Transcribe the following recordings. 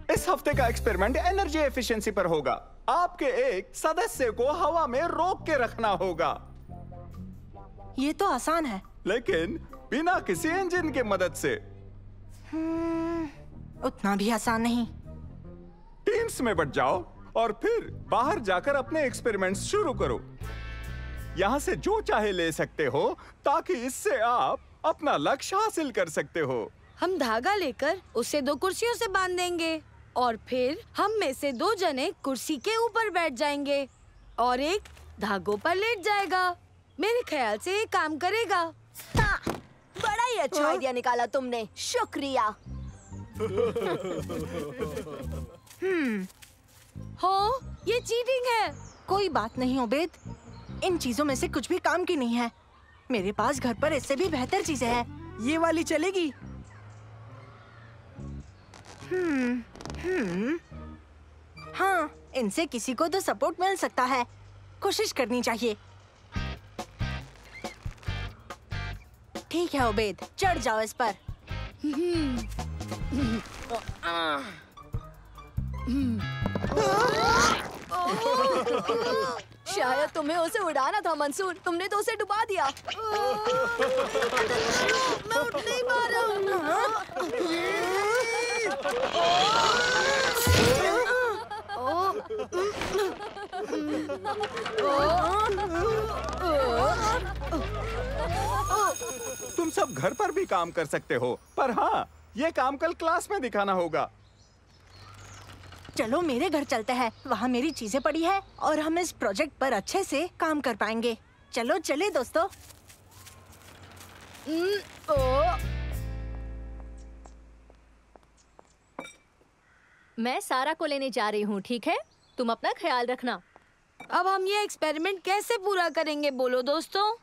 इस हफ्ते का एक्सपेरिमेंट एनर्जी एफिशिएंसी पर होगा। आपके एक सदस्य को हवा में रोक के रखना होगा। ये तो आसान है, लेकिन बिना किसी इंजन के मदद से। उतना भी आसान नहीं। टीम्स में बट जाओ और फिर बाहर जाकर अपने एक्सपेरिमेंट्स शुरू करो। यहाँ से जो चाहे ले सकते हो ताकि इससे आप अपना लक्ष्य हासिल कर सकते हो। हम धागा लेकर उसे 2 कुर्सियों से बांध देंगे और फिर हम में से 2 जने कुर्सी के ऊपर बैठ जाएंगे और एक धागों पर लेट जाएगा। मेरे ख्याल से ये काम करेगा। हाँ, बड़ा ही अच्छा आइडिया निकाला तुमने, शुक्रिया। हो, ये चीटिंग है। कोई बात नहीं ओबेद, इन चीजों में से कुछ भी काम की नहीं है। मेरे पास घर पर इससे भी बेहतर चीजें हैं। ये वाली चलेगी? हाँ, इनसे किसी को तो सपोर्ट मिल सकता है। कोशिश करनी चाहिए। ठीक है ओबेद, चढ़ जाओ इस पर। शायद तुम्हें उसे उड़ाना था मंसूर, तुमने तो उसे डुबा दिया। मैं उठ नहीं पा रहा तुम सब घर पर भी काम कर सकते हो, पर हाँ, ये काम कल क्लास में दिखाना होगा। चलो मेरे घर चलते हैं, वहाँ मेरी चीजें पड़ी है और हम इस प्रोजेक्ट पर अच्छे से काम कर पाएंगे। चलो चले दोस्तों। मैं सारा को लेने जा रही हूँ, ठीक है? तुम अपना ख्याल रखना। अब हम ये एक्सपेरिमेंट कैसे पूरा करेंगे बोलो दोस्तों?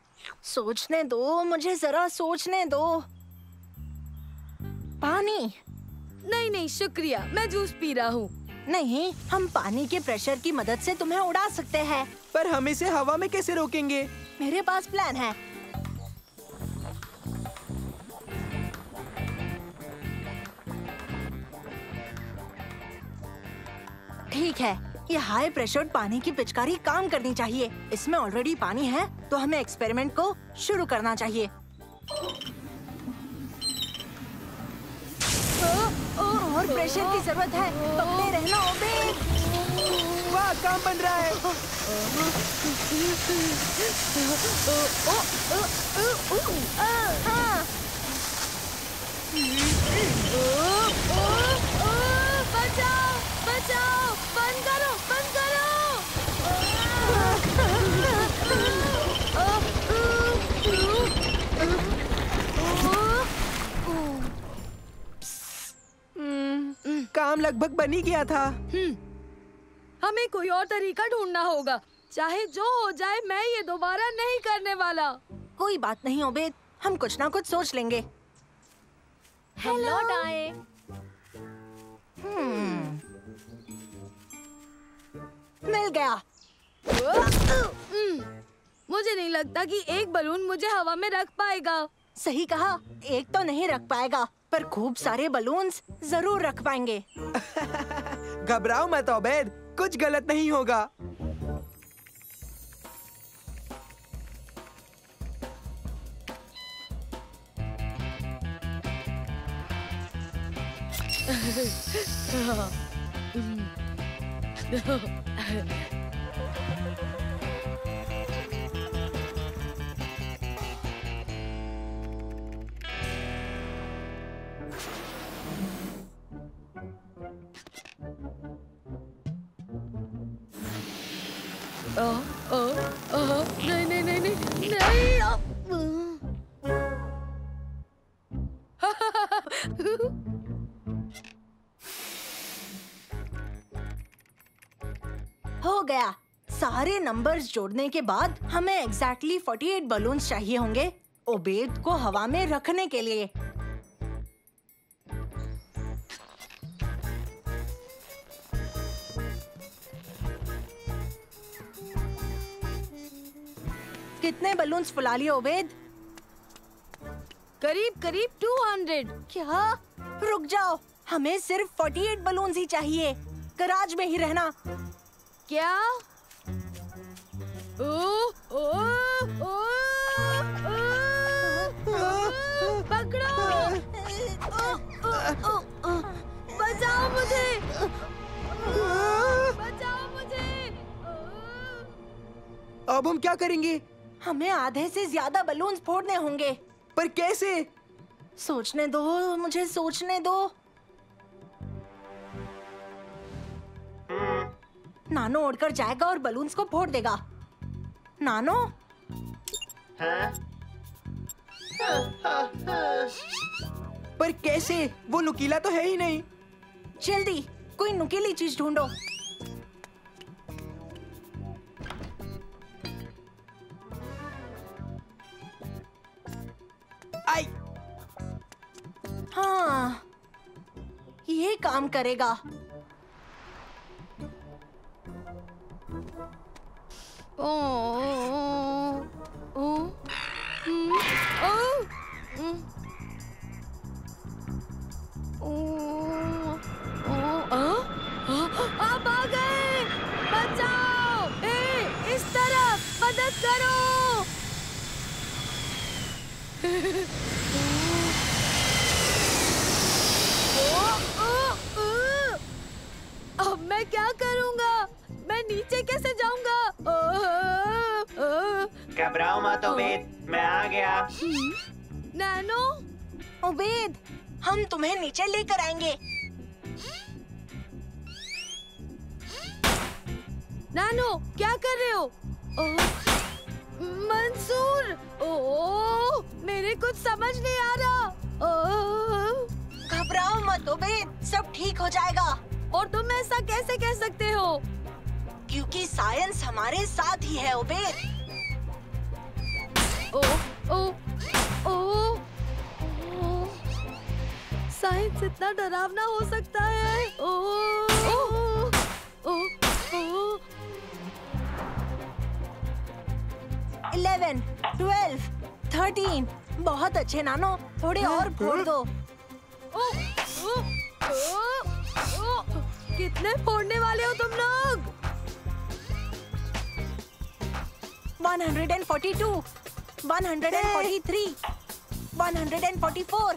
सोचने दो, मुझे जरा सोचने दो। पानी? नहीं शुक्रिया, मैं जूस पी रहा हूँ। नहीं, हम पानी के प्रेशर की मदद से तुम्हें उड़ा सकते हैं। पर हम इसे हवा में कैसे रोकेंगे? मेरे पास प्लान है। ठीक है, ये हाई प्रेशर पानी की पिचकारी काम करनी चाहिए। इसमें ऑलरेडी पानी है, तो हमें एक्सपेरिमेंट को शुरू करना चाहिए। और प्रेशर की जरूरत है, पकड़े रहना ओबेद। वाह, काम बन रहा है। बचाओ बचाओ, बंद करो बंद करो। काम लगभग बन ही गया था। हमें कोई और तरीका ढूंढना होगा। चाहे जो हो जाए, मैं ये दोबारा नहीं करने वाला। कोई बात नहीं ओबेद, हम कुछ ना कुछ सोच लेंगे। Hello died. मिल गया। मुझे नहीं लगता कि एक बलून मुझे हवा में रख पाएगा। सही कहा, एक तो नहीं रख पाएगा, पर खूब सारे बलून्स जरूर रख पाएंगे। घबराओ मत ओबेद, कुछ गलत नहीं होगा। नहीं नहीं नहीं नहीं नहीं हो गया। सारे नंबर्स जोड़ने के बाद हमें एग्जैक्टली 48 बलून्स चाहिए होंगे ओबेद को हवा में रखने के लिए। कितने बलून्स फुला लिए ओबेद? करीब करीब 200। क्या? रुक जाओ, हमें सिर्फ 48 बलून्स ही चाहिए। गराज में ही रहना। क्या? ओ, ओ, ओ, पकड़ो! बचाओ मुझे! बचाओ मुझे! अब हम क्या करेंगे? हमें आधे से ज्यादा बलून्स फोड़ने होंगे। पर कैसे? सोचने दो, मुझे सोचने दो। नानो उड़कर जाएगा और बलून्स को फोड़ देगा। नानो? पर कैसे? वो नुकीला तो है ही नहीं। जल्दी कोई नुकीली चीज ढूंढो। आई! हाँ, ये काम करेगा। ओ, ओ, आप आ गए! बचाओ! इस तरफ मदद करो! अब मैं क्या करूंगा? मैं नीचे कैसे जाऊंगा? घबराओ मत ओबेद, मैं आ गया। नैनो? ओबेद, हम तुम्हें नीचे लेकर आएंगे। नैनो, क्या कर रहे हो? मंसूर! मेरे कुछ समझ नहीं आ रहा। घबराओ मत ओबेद, सब ठीक हो जाएगा। और तुम ऐसा कैसे कह सकते हो? क्योंकि साइंस हमारे साथ ही है ओबेद। साइंस इतना डरावना हो सकता है? 11, 12, 13। बहुत अच्छे नानो, थोड़े और फोड़ दो। कितने फोड़ने वाले हो तुम लोग? 142, 143, 144।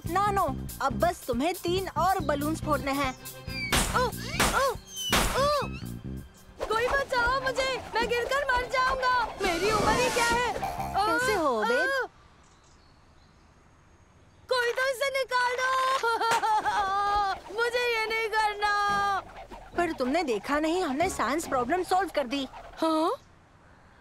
नानो, अब बस तुम्हें 3 और बलून्स फोड़ने हैं। कोई बचाओ मुझे, मैं गिरकर मर जाऊंगा। मेरी उम्र ही क्या है? कैसे हो ओबेद? कोई तो इसे निकाल दो। मुझे ये नहीं करना। पर तुमने देखा नहीं, हमने साइंस प्रॉब्लम सॉल्व कर दी। हाँ?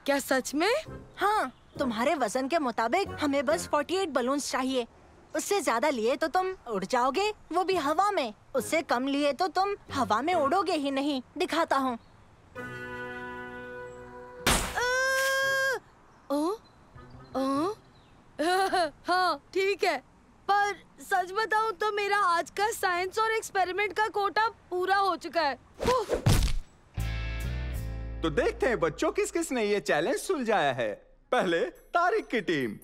क्या सच में? हाँ, तुम्हारे वजन के मुताबिक हमें बस 48 बलून्स चाहिए। उससे ज्यादा लिए तो तुम उड़ जाओगे, वो भी हवा में। उससे कम लिए तो तुम हवा में उड़ोगे ही नहीं। दिखाता हूँ। हाँ, ठीक है। पर सच बताऊं तो मेरा आज का साइंस और एक्सपेरिमेंट का कोटा पूरा हो चुका है। तो देखते हैं बच्चों किस किस ने ये चैलेंज सुलझाया है। पहले तारिक की टीम।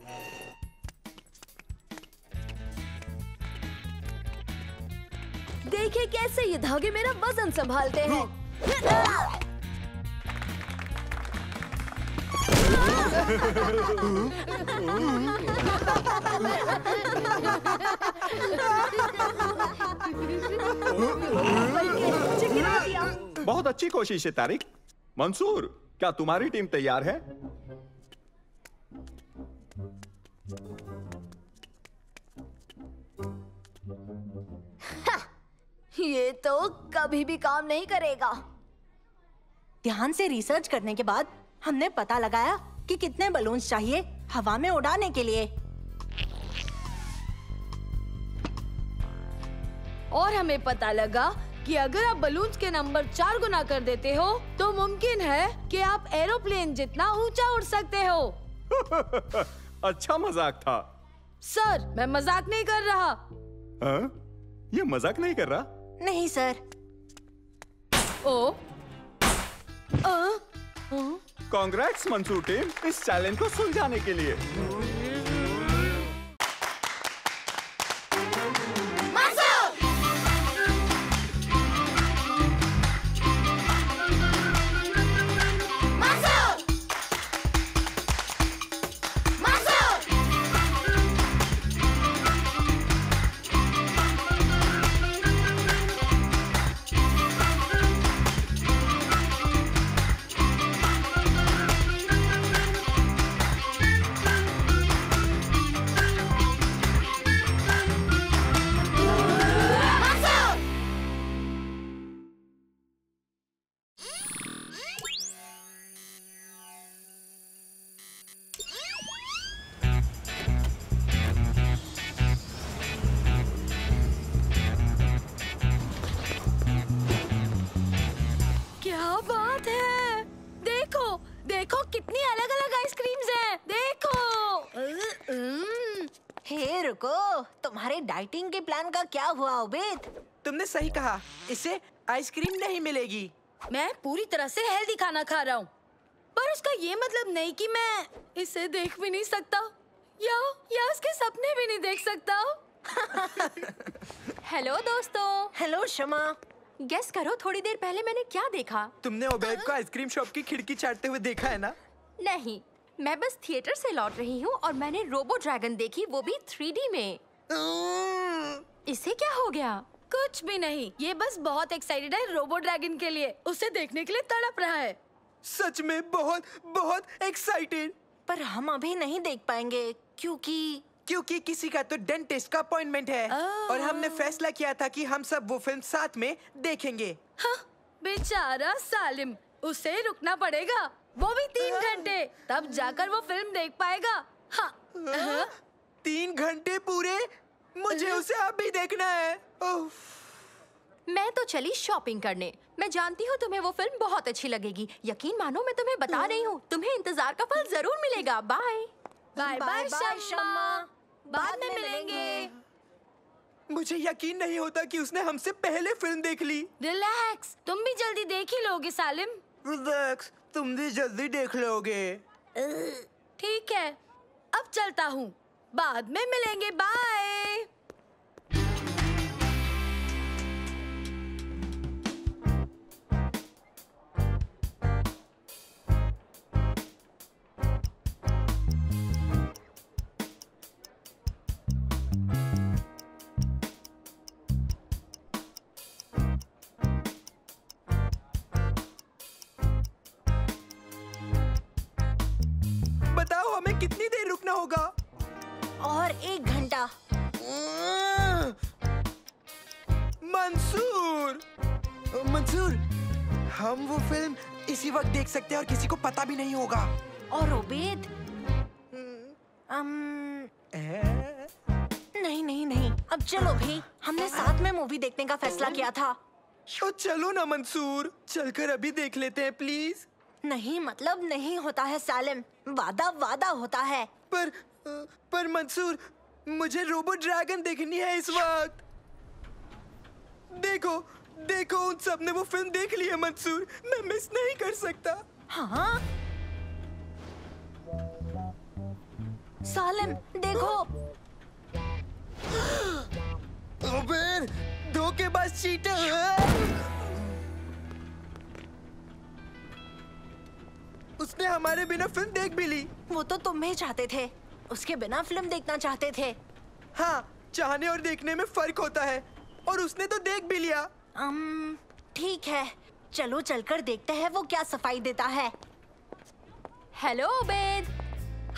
देखिए कैसे ये धागे मेरा वजन संभालते हैं। बहुत अच्छी कोशिश है तारिक। मंसूर, क्या तुम्हारी टीम तैयार है? ये तो कभी भी काम नहीं करेगा। ध्यान से रिसर्च करने के बाद हमने पता लगाया कि कितने बलून्स चाहिए हवा में उड़ाने के लिए। और हमें पता लगा कि अगर आप बलून्स के नंबर 4 गुना कर देते हो तो मुमकिन है कि आप एरोप्लेन जितना ऊंचा उड़ सकते हो। अच्छा मजाक था। सर, मैं मजाक नहीं कर रहा। ये मजाक नहीं कर रहा? नहीं सर। ओ, कांग्रेट्स मंसूर टीम इस चैलेंज को सुलझाने के लिए। देखो कितनी अलग अलग आइसक्रीम्स हैं। देखो। हे रुको, तुम्हारे डाइटिंग के प्लान का क्या हुआ उबैद? तुमने सही कहा, इससे आइसक्रीम नहीं मिलेगी। मैं पूरी तरह से हेल्दी खाना खा रहा हूँ, पर उसका ये मतलब नहीं कि मैं इसे देख भी नहीं सकता या इसके सपने भी नहीं देख सकता। हेलो दोस्तों। हेलो शमा। गेस करो थोड़ी देर पहले मैंने क्या देखा? तुमने उबैद को आइसक्रीम शॉप की खिड़की चाटते हुए देखा है ना? नहीं, मैं बस थिएटर से लौट रही हूँ और मैंने रोबो ड्रैगन देखी, वो भी 3D में। इसे क्या हो गया? कुछ भी नहीं, ये बस बहुत एक्साइटेड है रोबो ड्रैगन के लिए। उसे देखने के लिए तड़प रहा है। सच में बहुत बहुत एक्साइटेड। पर हम अभी नहीं देख पाएंगे क्योंकि किसी का तो डेंटिस्ट का अपॉइंटमेंट है और हमने फैसला किया था कि हम सब वो फिल्म साथ में देखेंगे। हाँ, बेचारा सालिम, उसे रुकना पड़ेगा, वो भी 3 घंटे, तब जाकर वो फिल्म देख पाएगा। हाँ। 3 घंटे पूरे? मुझे उसे अभी देखना है। मैं तो चली शॉपिंग करने। मैं जानती हूँ तुम्हें वो फिल्म बहुत अच्छी लगेगी। यकीन मानो मैं तुम्हें बता रही हूँ, तुम्हें इंतजार का फल जरूर मिलेगा। बाय बाय बाय शम्मा, बाद में मिलेंगे। मुझे यकीन नहीं होता कि उसने हमसे पहले फिल्म देख ली। रिलैक्स, तुम भी जल्दी देख ही लोगे सालिम। रिलैक्स, तुम भी जल्दी देख लोगे। ठीक है, अब चलता हूँ, बाद में मिलेंगे। बाय। बताओ हमें कितनी देर रुकना होगा? और 1 घंटा। मंसूर, हम वो फिल्म इसी वक्त देख सकते हैं और किसी को पता भी नहीं होगा। और उबैद? नहीं, अब चलो भी, हमने साथ में मूवी देखने का फैसला किया था। तो चलो ना मंसूर, चलकर अभी देख लेते हैं प्लीज। नहीं मतलब नहीं होता है सालिम, वादा होता है। पर मंसूर, मुझे रोबो ड्रैगन देखनी है इस वक्त। देखो उन सब ने वो फिल्म देख ली है मंसूर, मैं मिस नहीं कर सकता। हाँ सालिम, देखो। उबैद, धोखेबाज चीटर। उसने हमारे बिना फिल्म देख भी ली। वो तो तुम ही चाहते थे, उसके बिना फिल्म देखना चाहते थे। हाँ, चाहने और देखने में फर्क होता है, और उसने तो देख भी लिया। ठीक है, चलो चलकर देखते हैं वो क्या सफाई देता है। हेलो उबैद।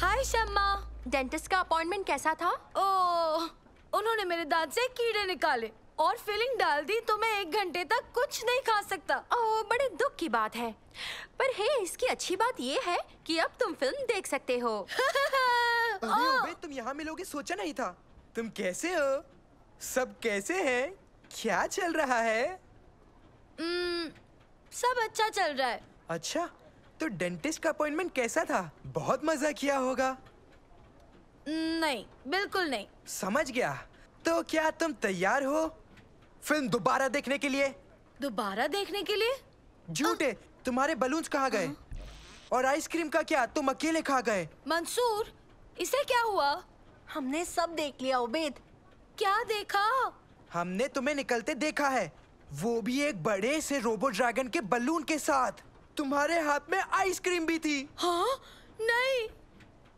हाय शम्मा। डेंटिस्ट का अपॉइंटमेंट कैसा था? ओह, उन्होंने मेरे दांत से कीड़े निकाले। और फिलिंग डाल दी तो मैं 1 घंटे तक कुछ नहीं खा सकता। ओह, बड़े दुख की बात है। पर हे, इसकी अच्छी बात ये है कि अब तुम फिल्म देख सकते हो। अरे ओबे, तुम यहाँ मिलोगे सोचा नहीं था। तुम कैसे हो? सब कैसे हैं? क्या चल रहा है? सब अच्छा चल रहा है। अच्छा, तो डेंटिस्ट का अपॉइंटमेंट कैसा था? बहुत मजा किया होगा। नहीं, बिल्कुल नहीं। समझ गया। तो क्या तुम तैयार हो फिल्म दोबारा देखने के लिए? दोबारा देखने के लिए? झूठ है। तुम्हारे बलून्स कहाँ गए? और आइसक्रीम का क्या तुम अकेले खा गए? मंसूर, इसे क्या हुआ? हमने सब देख लिया उबैद। क्या देखा? हमने तुम्हें निकलते देखा है, वो भी एक बड़े से रोबो ड्रैगन के बलून के साथ। तुम्हारे हाथ में आइसक्रीम भी थी। हाँ? नहीं,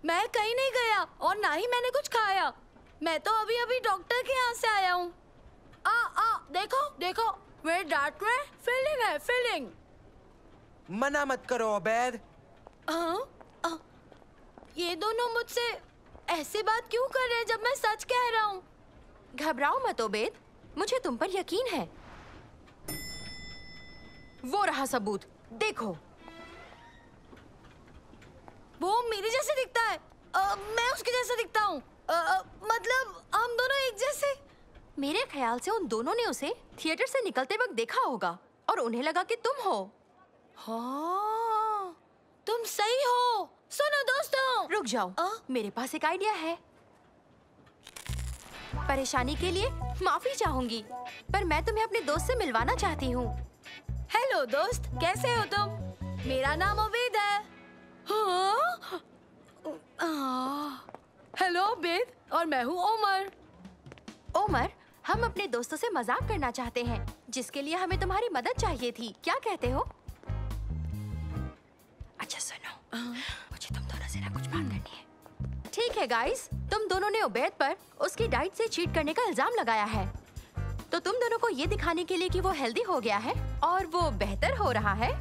मैं कहीं नहीं गया और ना ही मैंने कुछ खाया। मैं तो अभी अभी डॉक्टर के यहाँ से आया हूँ। देखो देखो, मेरे दांत में फीलिंग है, फीलिंग। मना मत करो ओबैद। ये दोनों मुझसे ऐसी बात क्यों कर रहे हैं जब मैं सच कह रहा हूँ? घबराओ मत ओबेद, मुझे तुम पर यकीन है। वो रहा सबूत, देखो। वो मेरे जैसे दिखता है। मैं उसके जैसा दिखता हूँ। मतलब हम दोनों एक जैसे। मेरे ख्याल से उन दोनों ने उसे थिएटर से निकलते वक्त देखा होगा और उन्हें लगा कि तुम हो। हाँ, तुम सही हो। सुनो दोस्तों, रुक जाओ, मेरे पास एक आइडिया है। परेशानी के लिए माफी चाहूंगी, पर मैं तुम्हें अपने दोस्त से मिलवाना चाहती हूँ। हेलो दोस्त, कैसे हो तुम? मेरा नाम उबैद है। हेलो उबैद, और मैं हूँ ओमर। ओमर, हम अपने दोस्तों से मजाक करना चाहते हैं, जिसके लिए हमें तुम्हारी मदद चाहिए थी। क्या कहते हो? अच्छा सुनो, मुझे तुम दोनों से ना कुछ बात करनी है। ठीक है गाइस, तुम दोनों ने उबैद पर उसकी डाइट से चीट करने का इल्जाम लगाया है। तो तुम दोनों को ये दिखाने के लिए कि वो हेल्दी हो गया है और वो बेहतर हो रहा है,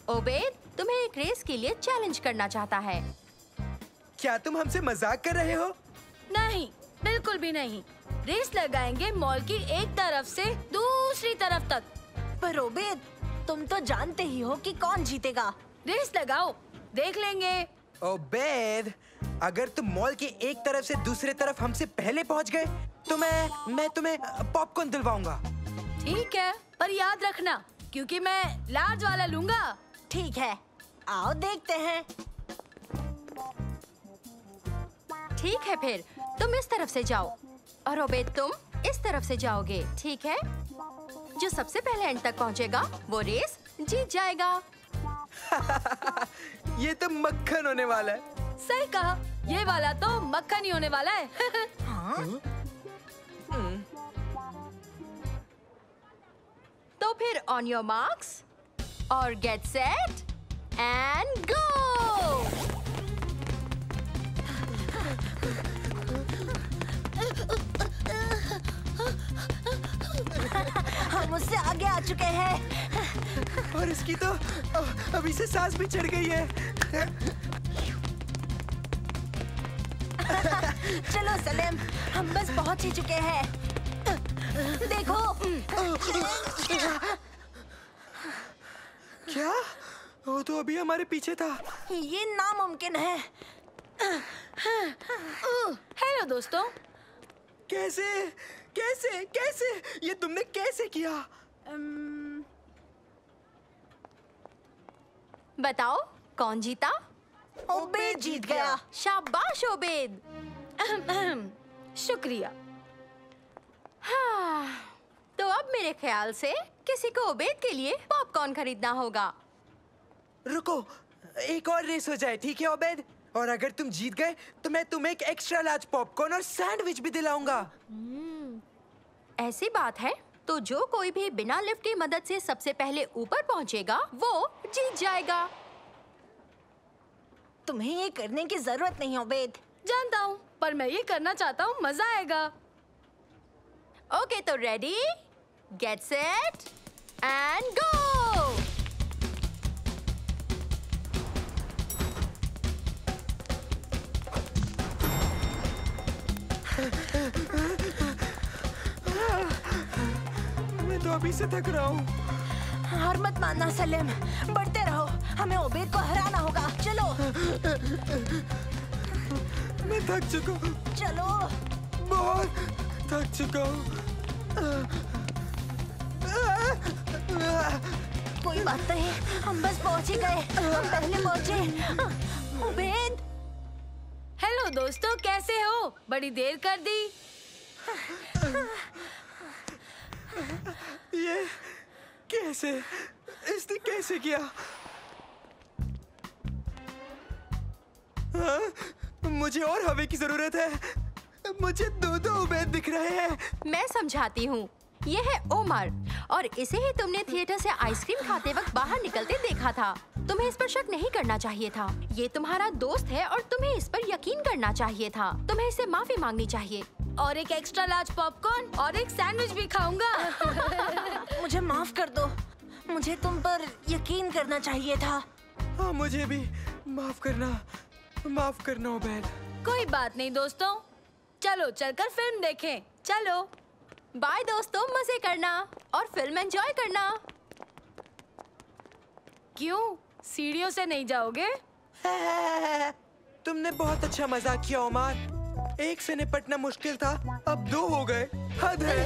उबैद तुम्हें एक रेस के लिए चैलेंज करना चाहता है। क्या तुम हमसे मजाक कर रहे हो? नहीं, बिल्कुल भी नहीं। रेस लगाएंगे मॉल की एक तरफ से दूसरी तरफ तक। पर उबैद, तुम तो जानते ही हो कि कौन जीतेगा। रेस लगाओ, देख लेंगे। ओबैद, अगर तुम मॉल की एक तरफ से दूसरे तरफ हमसे पहले पहुंच गए तो मैं तुम्हें पॉपकॉर्न दिलवाऊंगा। ठीक है, पर याद रखना, क्योंकि मैं लार्ज वाला लूंगा। ठीक है, आओ देखते हैं। ठीक है, फिर तुम इस तरफ से जाओ और उबैद तुम इस तरफ से जाओगे, ठीक है? जो सबसे पहले एंड तक पहुंचेगा वो रेस जीत जाएगा। ये तो मक्खन होने वाला है। सही कहा, ये वाला तो मक्खन ही होने वाला है। तो फिर ऑन योर मार्क्स और गेट सेट एंड गो। हम उससे आगे आ चुके हैं। और इसकी तो अभी से सांस भी चढ़ गई है। चलो सलेम, हम बस पहुंच ही चुके हैं। देखो। क्या? वो तो अभी हमारे पीछे था। ये नामुमकिन है। हेलो दोस्तों। कैसे कैसे कैसे ये तुमने कैसे किया? बताओ कौन जीता? उबैद जीत गया। शाबाश उबैद। शुक्रिया। हाँ, तो अब मेरे ख्याल से किसी को उबैद के लिए पॉपकॉर्न खरीदना होगा। रुको, एक और रेस हो जाए, ठीक है उबैद? और अगर तुम जीत गए तो मैं तुम्हें एक एक्स्ट्रा लार्ज पॉपकॉर्न और सैंडविच भी दिलाऊंगा। ऐसी बात है तो जो कोई भी बिना लिफ्ट की मदद से सबसे पहले ऊपर पहुंचेगा वो जीत जाएगा। तुम्हें ये करने की जरूरत नहीं उबैद। जानता हूँ, पर मैं ये करना चाहता हूँ, मजा आएगा। ओके, तो ready, get set and go. मैं तो अभी से थक रहा हूँ। हार मत मानना सलीम, बढ़ते रहो, हमें ओबेद को हराना होगा। चलो मैं थक चुका हूँ, चलो। बहुत थक चुका हूँ। कोई बात नहीं, हम बस पहुंच ही गए, हम पहले पहुंचे। ओबेद। हेलो दोस्तों, कैसे हो? बड़ी देर कर दी। ये कैसे, इसने कैसे किया? हाँ? मुझे और हवा की जरूरत है। मुझे दो उबैद दिख रहे हैं। मैं समझाती हूँ। ये है ओमर और इसे ही तुमने थिएटर से आइसक्रीम खाते वक्त बाहर निकलते देखा था। तुम्हें इस पर शक नहीं करना चाहिए था। ये तुम्हारा दोस्त है और तुम्हें इस पर यकीन करना चाहिए था। तुम्हें इससे माफी मांगनी चाहिए। और एक एक्स्ट्रा लार्ज पॉपकॉर्न और एक सैंडविच भी खाऊंगा। मुझे माफ कर दो, मुझे तुम पर यकीन करना चाहिए था। हाँ, मुझे भी माफ करना उबैद। कोई बात नहीं दोस्तों, चलो चलकर फिल्म देखें। चलो बाय दोस्तों, मजे करना और फिल्म एंजॉय करना। क्यों, सीढ़ियों से नहीं जाओगे? तुमने बहुत अच्छा मजाक किया उमर। एक से निपटना मुश्किल था, अब 2 हो गए। हद है।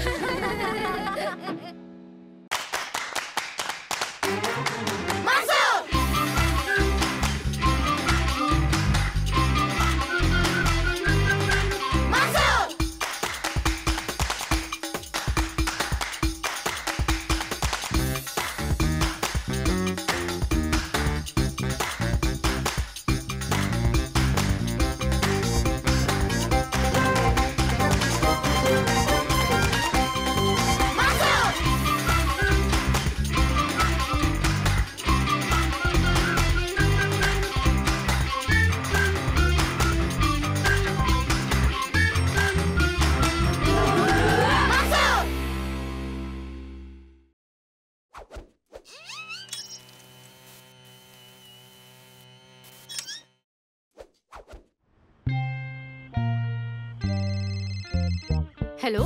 हेलो?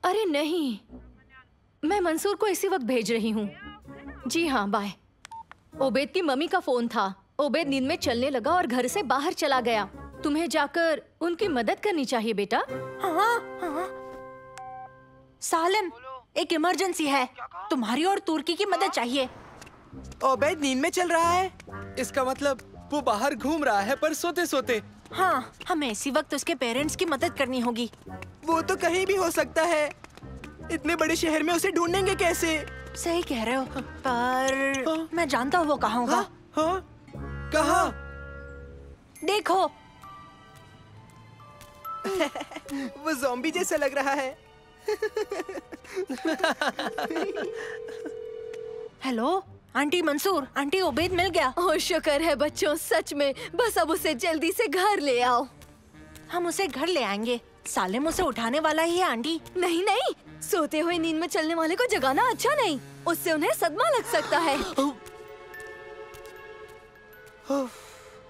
अरे नहीं, मैं मंसूर को इसी वक्त भेज रही हूँ। जी हाँ, बाय। ओबेद की मम्मी का फोन था। ओबेद नींद में चलने लगा और घर से बाहर चला गया। तुम्हें जाकर उनकी मदद करनी चाहिए बेटा। हाँ। सालिम, एक इमरजेंसी है, तुम्हारी और तुर्की की मदद चाहिए। ओबैद नींद में चल रहा है? इसका मतलब वो बाहर घूम रहा है पर सोते सोते। हाँ, हमें इसी वक्त उसके पेरेंट्स की मदद करनी होगी। वो तो कहीं भी हो सकता है। इतने बड़े शहर में उसे ढूंढेंगे कैसे? सही कह रहे हो, पर मैं जानता हूँ वो कहाँ होगा। हाँ? कहाँ? देखो। वो ज़ॉम्बी जैसा लग रहा है। Hello aunty Mansoor, aunty Obaid मिल गया। ओह शुक्र है बच्चों, सच में। बस अब उसे जल्दी से घर ले आओ। हम उसे घर ले आएंगे। सालिम उसे उठाने वाला ही है आंटी। नहीं नहीं, सोते हुए नींद में चलने वाले को जगाना अच्छा नहीं, उससे उन्हें सदमा लग सकता है।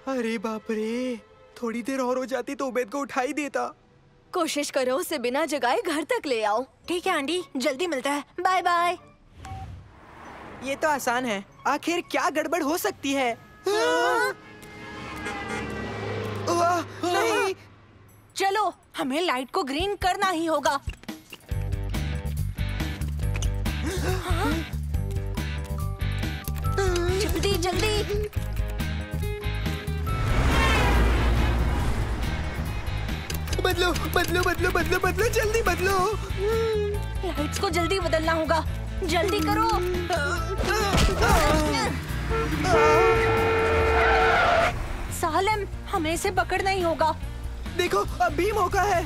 अरे बाप रे, थोड़ी देर और हो जाती तो उबैद को उठा ही देता। कोशिश करो उसे बिना जगाए घर तक ले आओ। ठीक है आंटी, जल्दी मिलता है। Bye bye. ये तो आसान है। आखिर क्या गड़बड़ हो सकती है? नहीं। चलो, हमें लाइट को ग्रीन करना ही होगा। जल्दी जल्दी। बदलो बदलो बदलो बदलो बदलो, जल्दी बदलो। लाइट्स को जल्दी बदलना होगा, जल्दी करो। सालिम, हमें इसे पकड़ना ही होगा। देखो, अब भी मौका है।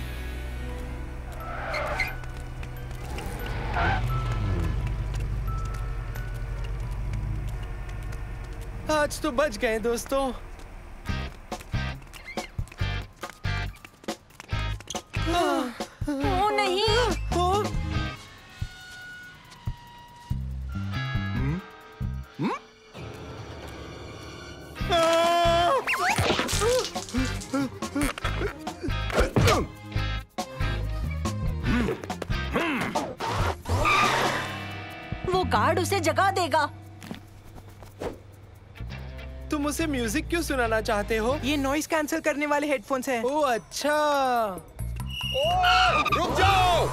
आज तो बच गए दोस्तों। ओ नहीं। गार्ड उसे जगा देगा। तुम उसे म्यूजिक क्यों सुनाना चाहते हो? ये नॉइस कैंसिल करने वाले हेडफोन्स हैं। ओह अच्छा। रुक जाओ।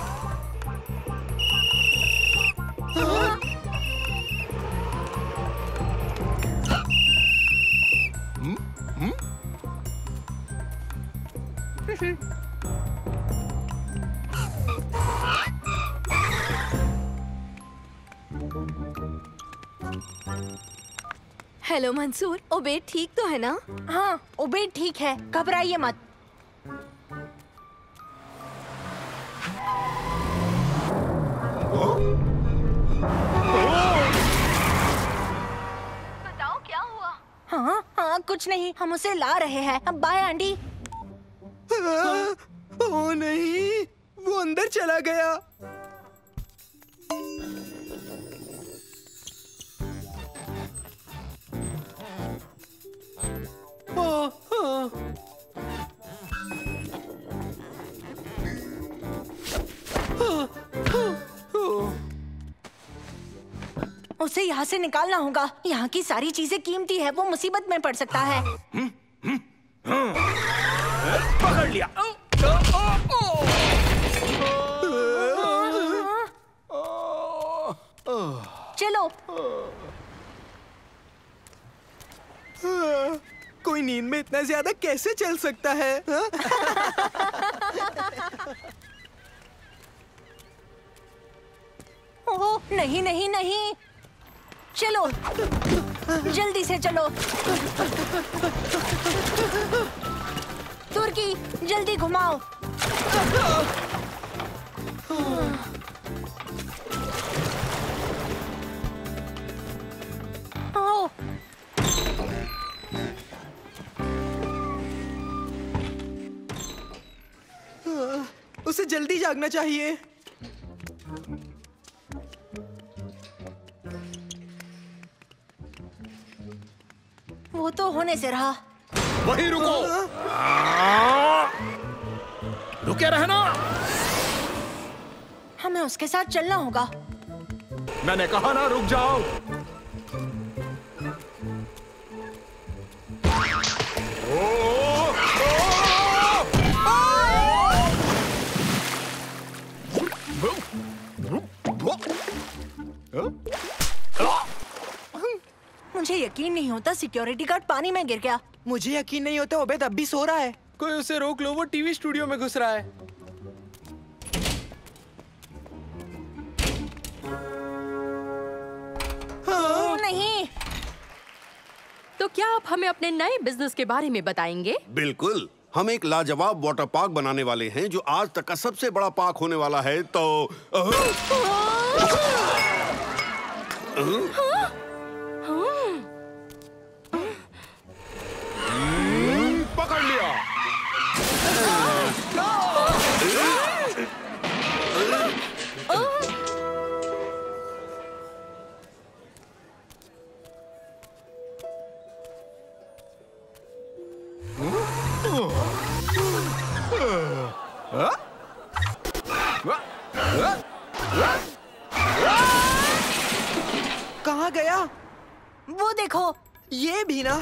हेलो मंसूर, ओबेद ठीक तो है ना? हाँ, ओबेद ठीक है, घबराइए मत। बताओ क्या हुआ? हाँ हाँ, कुछ नहीं, हम उसे ला रहे हैं। अब बाय आंटी। ओह नहीं, वो अंदर चला गया। उसे यहाँ से निकालना होगा। यहाँ की सारी चीजें कीमती है, वो मुसीबत में पड़ सकता है। पकड़ लिया। चलो। कोई नींद में इतना ज्यादा कैसे चल सकता है? ओह नहीं नहीं नहीं, चलो जल्दी से चलो। तुर्की जल्दी घुमाओ। ओह उसे जल्दी जागना चाहिए। वो तो होने से रहा। वहीं रुको। रुके रहना। हमें उसके साथ चलना होगा। मैंने कहा ना, रुक जाओ। मुझे यकीन नहीं होता सिक्योरिटी गार्ड पानी में गिर गया। मुझे यकीन नहीं होता ओबेद अब भी सो रहा है। कोई उसे रोक लो, वो टीवी स्टूडियो में घुस रहा है। नहीं। तो क्या आप हमें अपने नए बिजनेस के बारे में बताएंगे? बिल्कुल, हम एक लाजवाब वाटर पार्क बनाने वाले हैं जो आज तक का सबसे बड़ा पार्क होने वाला है। तो पकड़ लिया। कहाँ गया? वो देखो। ये भी ना,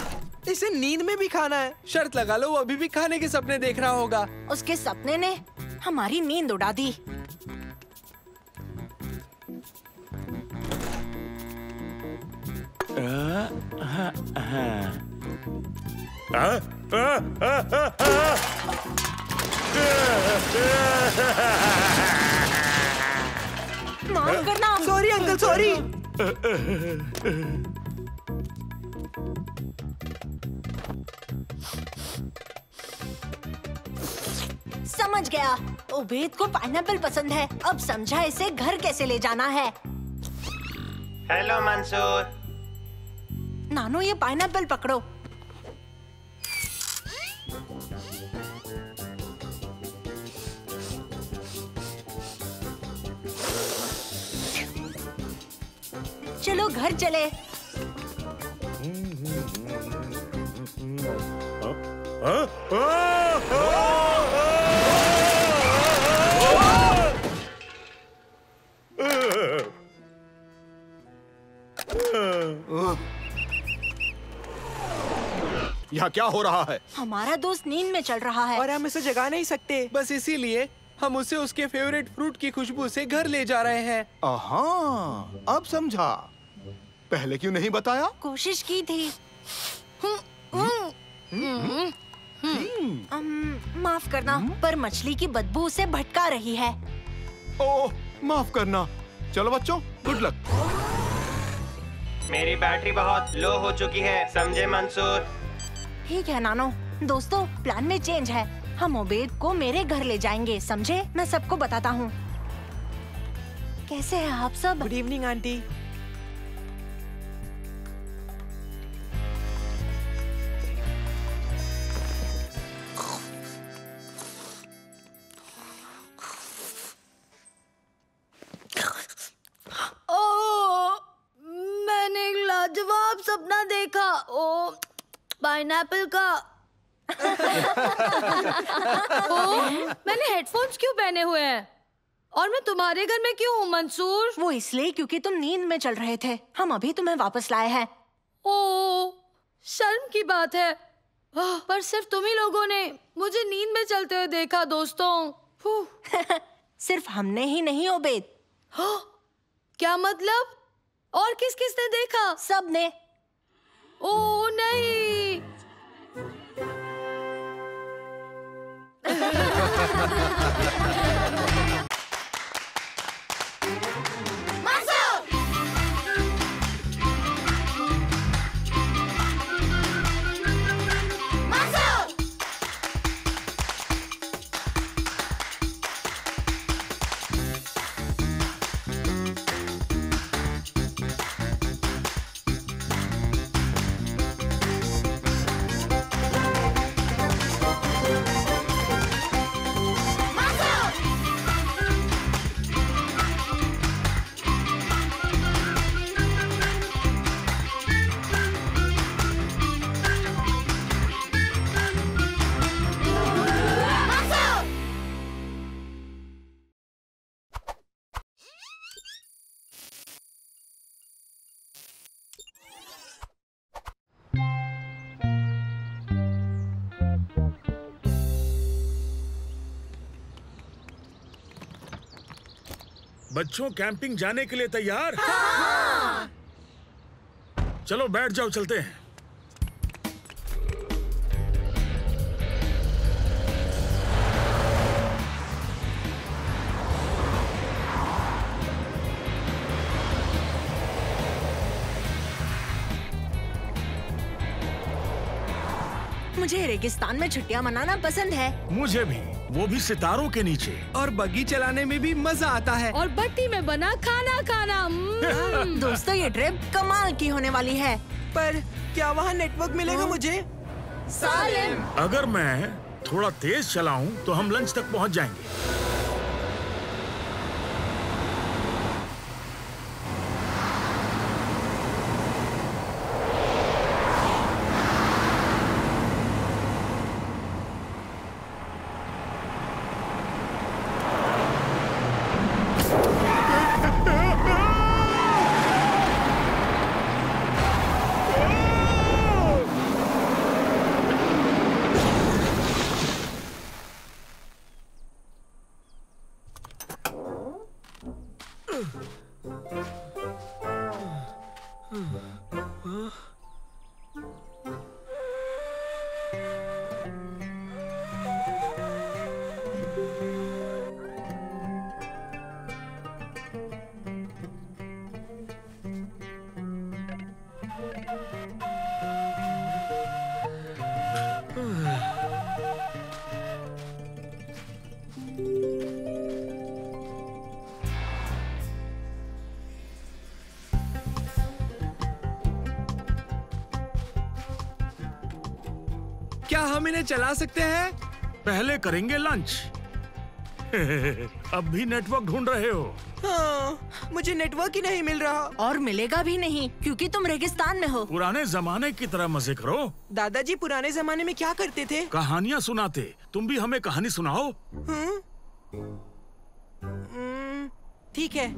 इसे नींद में भी खाना है। शर्त लगा लो, वो अभी भी खाने के सपने देख रहा होगा। उसके सपने ने हमारी नींद उड़ा दी। माफ करना। Sorry uncle, sorry. समझ गया, उबेद को पाइनएप्पल पसंद है। अब समझा इसे घर कैसे ले जाना है। हेलो मंसूर। नानो ये पाइनएप्पल पकड़ो। चलो घर चले। यहाँ क्या हो रहा है? हमारा दोस्त नींद में चल रहा है और हम उसे जगा नहीं सकते। बस इसीलिए हम उसे उसके फेवरेट फ्रूट की खुशबू से घर ले जा रहे हैं। अब समझा। पहले क्यों नहीं बताया? कोशिश की थी। माफ करना, पर मछली की बदबू उसे भटका रही है। ओह, माफ करना। चलो बच्चों, गुड लक। मेरी बैटरी बहुत लो हो चुकी है, समझे मंसूर? ठीक है नानो। दोस्तों, प्लान में चेंज है। हम ओबेद को मेरे घर ले जाएंगे, समझे? मैं सबको बताता हूँ। कैसे हैं आप सब? Good evening aunty. मैंने एक लाजवाब सपना देखा। ओ, पाइनएप्पल का। मैंने हेडफोन्स क्यों पहने हुए हैं? और मैं तुम्हारे घर में क्यों हूँ मंसूर? वो इसलिए क्योंकि तुम नींद में चल रहे थे। हम अभी तुम्हें वापस लाए हैं। ओ, शर्म की बात है। पर सिर्फ तुम ही लोगों ने मुझे नींद में चलते हुए देखा दोस्तों। सिर्फ हमने ही नहीं ओबेद। क्या मतलब? और किस किस ने देखा? सब ने। ओ नहीं। बच्चों, कैंपिंग जाने के लिए तैयार? चलो बैठ जाओ, चलते हैं। मुझे रेगिस्तान में छुट्टियां मनाना पसंद है। मुझे भी, वो भी सितारों के नीचे। और बग्गी चलाने में भी मजा आता है। और भट्टी में बना खाना खाना। दोस्तों, ये ट्रिप कमाल की होने वाली है। पर क्या वहाँ नेटवर्क मिलेगा मुझे? सालिम, अगर मैं थोड़ा तेज चलाऊं तो हम लंच तक पहुंच जाएंगे। क्या हम इन्हें चला सकते हैं? पहले करेंगे लंच। अब भी नेटवर्क ढूंढ रहे हो? हाँ, मुझे नेटवर्क ही नहीं मिल रहा। और मिलेगा भी नहीं क्योंकि तुम रेगिस्तान में हो। पुराने जमाने की तरह मजे करो। दादाजी पुराने जमाने में क्या करते थे? कहानियाँ सुनाते। तुम भी हमें कहानी सुनाओ। ठीक है।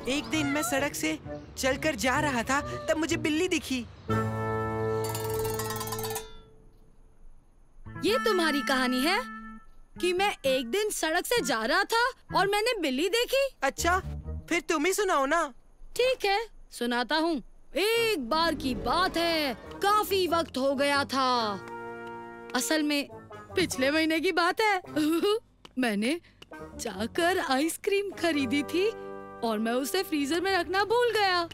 एक दिन मैं सड़क से चलकर जा रहा था, तब मुझे बिल्ली दिखी। तुम्हारी कहानी है कि मैं एक दिन सड़क से जा रहा था और मैंने बिल्ली देखी। अच्छा, फिर तुम ही सुनाओ ना। ठीक है, सुनाता हूँ। एक बार की बात है, काफी वक्त हो गया था। असल में पिछले महीने की बात है। मैंने जाकर आइसक्रीम खरीदी थी और मैं उसे फ्रीजर में रखना भूल गया।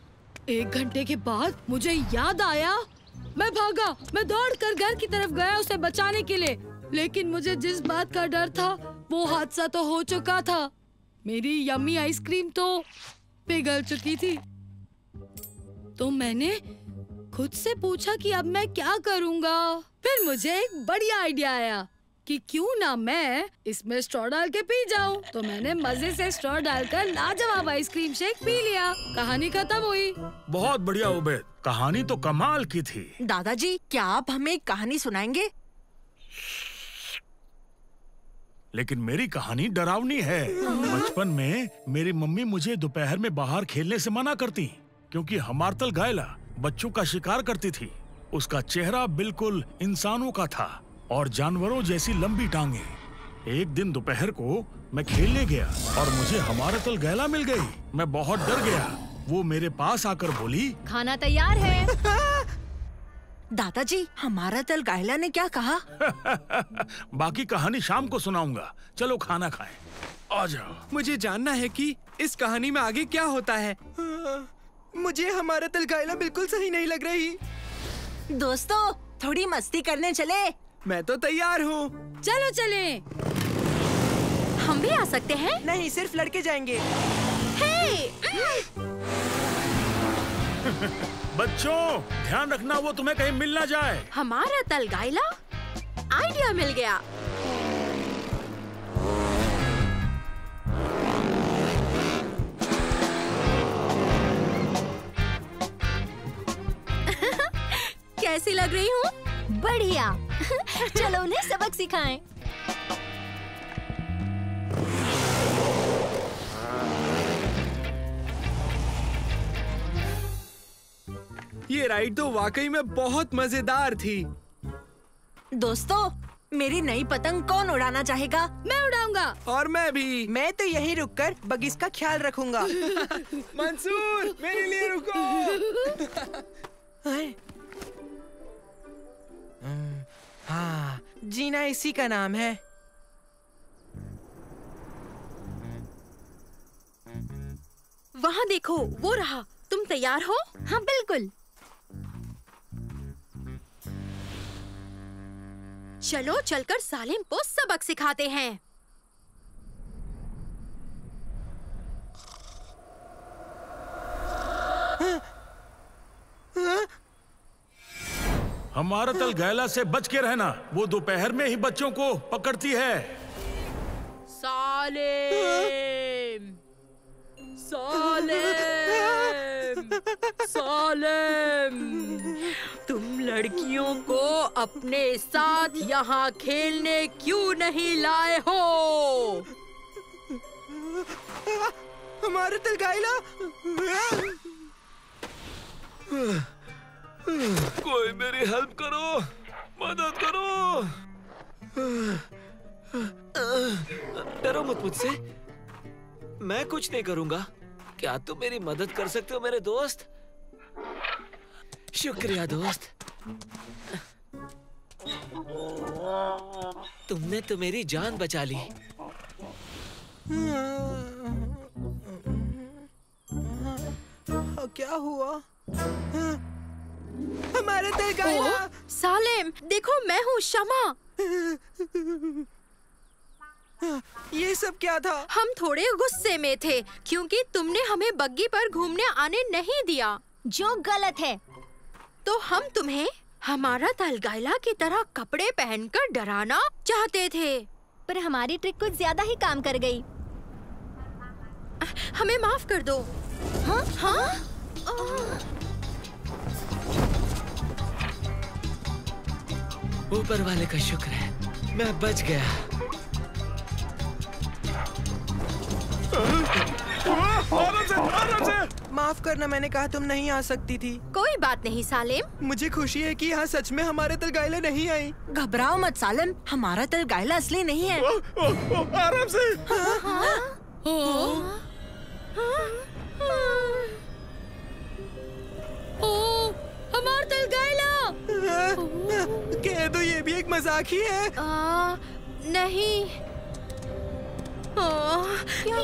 1 घंटे के बाद मुझे याद आया। मैं भागा, मैं दौड़कर घर की तरफ गया उसे बचाने के लिए, लेकिन मुझे जिस बात का डर था वो हादसा तो हो चुका था। मेरी यम्मी आइसक्रीम तो पिघल चुकी थी। तो मैंने खुद से पूछा कि अब मैं क्या करूँगा। फिर मुझे एक बढ़िया आइडिया आया कि क्यों ना मैं इसमें स्ट्रॉ डाल के पी जाऊं। तो मैंने मजे से स्ट्रॉ डालकर लाजवाब आइसक्रीम शेक पी लिया। कहानी खत्म हुई। बहुत बढ़िया उबैद, कहानी तो कमाल की थी। दादाजी, क्या आप हमें एक कहानी सुनाएंगे? लेकिन मेरी कहानी डरावनी है। बचपन में मेरी मम्मी मुझे दोपहर में बाहर खेलने से मना करती, क्योंकि हमारतल गायला बच्चों का शिकार करती थी। उसका चेहरा बिल्कुल इंसानों का था और जानवरों जैसी लंबी टांगे। एक दिन दोपहर को मैं खेलने गया और मुझे हमारतल गैला मिल गई। मैं बहुत डर गया। वो मेरे पास आकर बोली, खाना तैयार है। दादाजी, हमारा तल गायला ने क्या कहा? बाकी कहानी शाम को सुनाऊंगा। चलो खाना खाएं। आ जाओ। मुझे जानना है कि इस कहानी में आगे क्या होता है। मुझे हमारा तल गायला बिल्कुल सही नहीं लग रही। दोस्तों, थोड़ी मस्ती करने चले? मैं तो तैयार हूँ। चलो चलें। हम भी आ सकते हैं? नहीं, सिर्फ लड़के जाएंगे। बच्चों, ध्यान रखना वो तुम्हें कहीं मिल ना जाए। हमारा तल गायला? आइडिया मिल गया। कैसी लग रही हूँ? बढ़िया। चलो उन्हें सबक सिखाएं। ये राइड तो वाकई में बहुत मजेदार थी। दोस्तों, मेरी नई पतंग कौन उड़ाना चाहेगा? मैं उड़ाऊंगा। और मैं भी। मैं तो यहीं रुककर बगीच का ख्याल रखूंगा। मंसूर, मेरे लिए रुको। हाँ, जीना इसी का नाम है। वहाँ देखो, वो रहा। तुम तैयार हो? हाँ बिल्कुल। चलो चलकर सालिम को सबक सिखाते हैं। हमारा तल गैला से बच के रहना। वो दोपहर में ही बच्चों को पकड़ती है। सालिम, सालिम, सालिम, तुम लड़कियों को अपने साथ यहाँ खेलने क्यों नहीं लाए हो? हमारा तल गायला। कोई मेरी हेल्प करो, मदद करो। डरो मत मुझसे, मैं कुछ नहीं करूंगा। क्या तुम मेरी मदद कर सकते हो मेरे दोस्त? शुक्रिया दोस्त। तुमने तो मेरी जान बचा ली। क्या हुआ? हमारा तल गायला। सालिम, देखो मैं हूँ शमा। ये सब क्या था? हम थोड़े गुस्से में थे क्योंकि तुमने हमें बग्गी पर घूमने आने नहीं दिया, जो गलत है। तो हम तुम्हें हमारा तल गायला की तरह कपड़े पहनकर डराना चाहते थे, पर हमारी ट्रिक कुछ ज्यादा ही काम कर गई। हमें माफ कर दो। हाँ? हाँ? ऊपर वाले का शुक्र है, मैं बच गया। माफ माफ करना, मैंने कहा तुम नहीं आ सकती थी। कोई बात नहीं सालिम। मुझे खुशी है कि यहाँ सच में हमारे तल गायला नहीं आई। घबराओ मत सालिम, हमारा तल गायला असली नहीं है। आराम से। हमारा तल गायला। कह दो ये भी एक मजाक ही है। नहीं,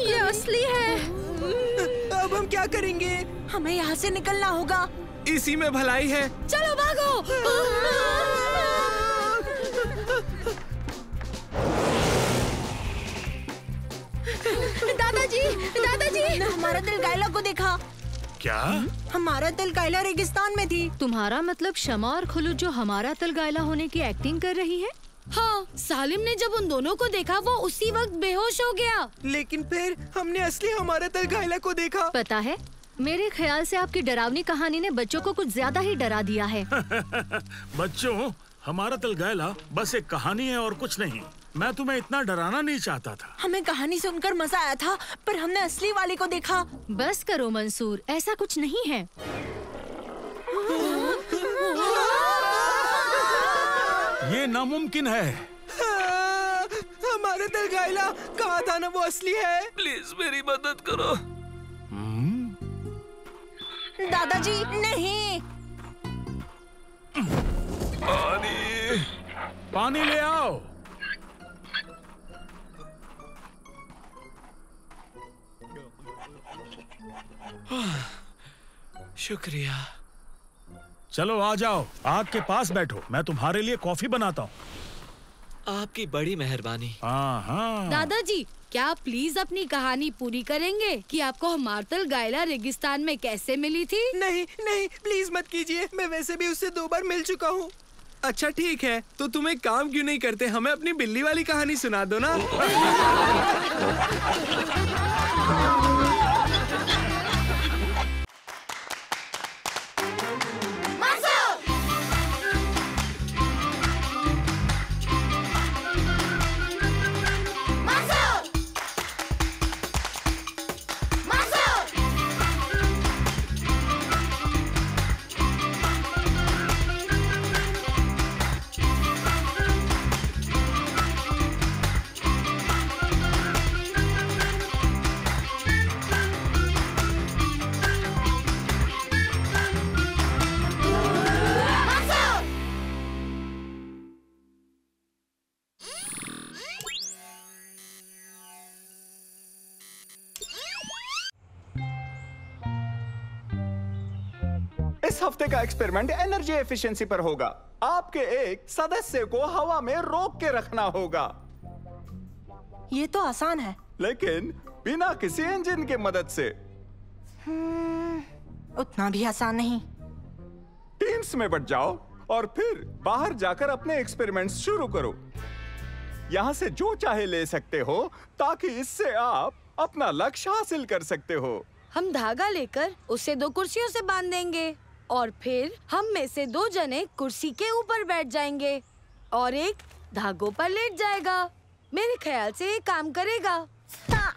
ये असली है। अब हम क्या करेंगे? हमें यहाँ से निकलना होगा। इसी में भलाई है। चलो भागो। दादाजी, दादाजी, हमारा तल गायला को देखा। क्या? हमारा तल गायला रेगिस्तान में थी। तुम्हारा मतलब शमा और खुलूद जो हमारा तल गायला होने की एक्टिंग कर रही है? हाँ, सालिम ने जब उन दोनों को देखा वो उसी वक्त बेहोश हो गया। लेकिन फिर हमने असली हमारा तल गायला को देखा। पता है, मेरे ख्याल से आपकी डरावनी कहानी ने बच्चों को कुछ ज्यादा ही डरा दिया है। बच्चों, हमारा तल गायला बस एक कहानी है और कुछ नहीं। मैं तुम्हें इतना डराना नहीं चाहता था। हमें कहानी सुनकर मजा आया था, पर हमने असली वाले को देखा। बस करो मंसूर, ऐसा कुछ नहीं है। ये नामुमकिन है। हमारा तल गायला कहा था ना वो असली है। प्लीज मेरी मदद करो। दादाजी नहीं। पानी ले आओ। शुक्रिया। चलो आ जाओ, आग के पास बैठो, मैं तुम्हारे लिए कॉफी बनाता हूँ। आपकी बड़ी मेहरबानी। हाँ। दादाजी, क्या आप प्लीज अपनी कहानी पूरी करेंगे कि आपको हमारतल गायला रेगिस्तान में कैसे मिली थी? नहीं नहीं, प्लीज मत कीजिए, मैं वैसे भी उससे 2 बार मिल चुका हूँ। अच्छा ठीक है, तो तुम एक काम क्यों नहीं करते, हमें अपनी बिल्ली वाली कहानी सुना दो ना। इस हफ्ते का एक्सपेरिमेंट एनर्जी एफिशिएंसी पर होगा। आपके एक सदस्य को हवा में रोक के रखना होगा। ये तो आसान है, लेकिन बिना किसी इंजन के मदद से। उतना भी आसान नहीं। टीम्स में बट जाओ और फिर बाहर जाकर अपने एक्सपेरिमेंट्स शुरू करो। यहाँ से जो चाहे ले सकते हो ताकि इससे आप अपना लक्ष्य हासिल कर सकते हो। हम धागा लेकर उसे 2 कुर्सियों से बांध देंगे और फिर हम में से 2 जने कुर्सी के ऊपर बैठ जाएंगे और एक धागों पर लेट जाएगा। मेरे ख्याल से ये काम करेगा। हाँ,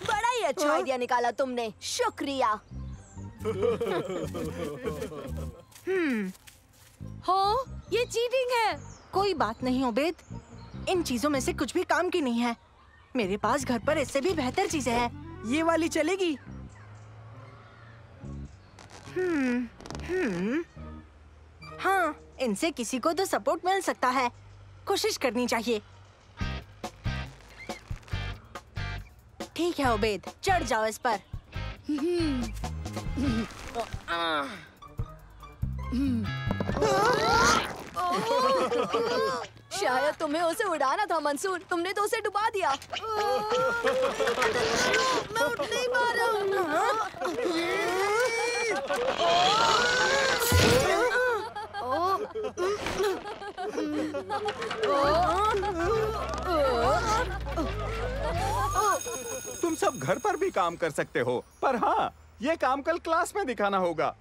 बड़ा ही अच्छा आइडिया निकाला तुमने, शुक्रिया। हो, ये चीटिंग है। कोई बात नहीं उबैद, इन चीजों में से कुछ भी काम की नहीं है। मेरे पास घर पर इससे भी बेहतर चीजें हैं। ये वाली चलेगी? हाँ, इनसे किसी को तो सपोर्ट मिल सकता है। कोशिश करनी चाहिए। ठीक है उबैद, चढ़ जाओ इस पर। शायद तुम्हें उसे उड़ाना था मंसूर, तुमने तो उसे डुबा दिया। मैं उठ नहीं पा रहा तुम सब घर पर भी काम कर सकते हो, पर हाँ, ये काम कल क्लास में दिखाना होगा।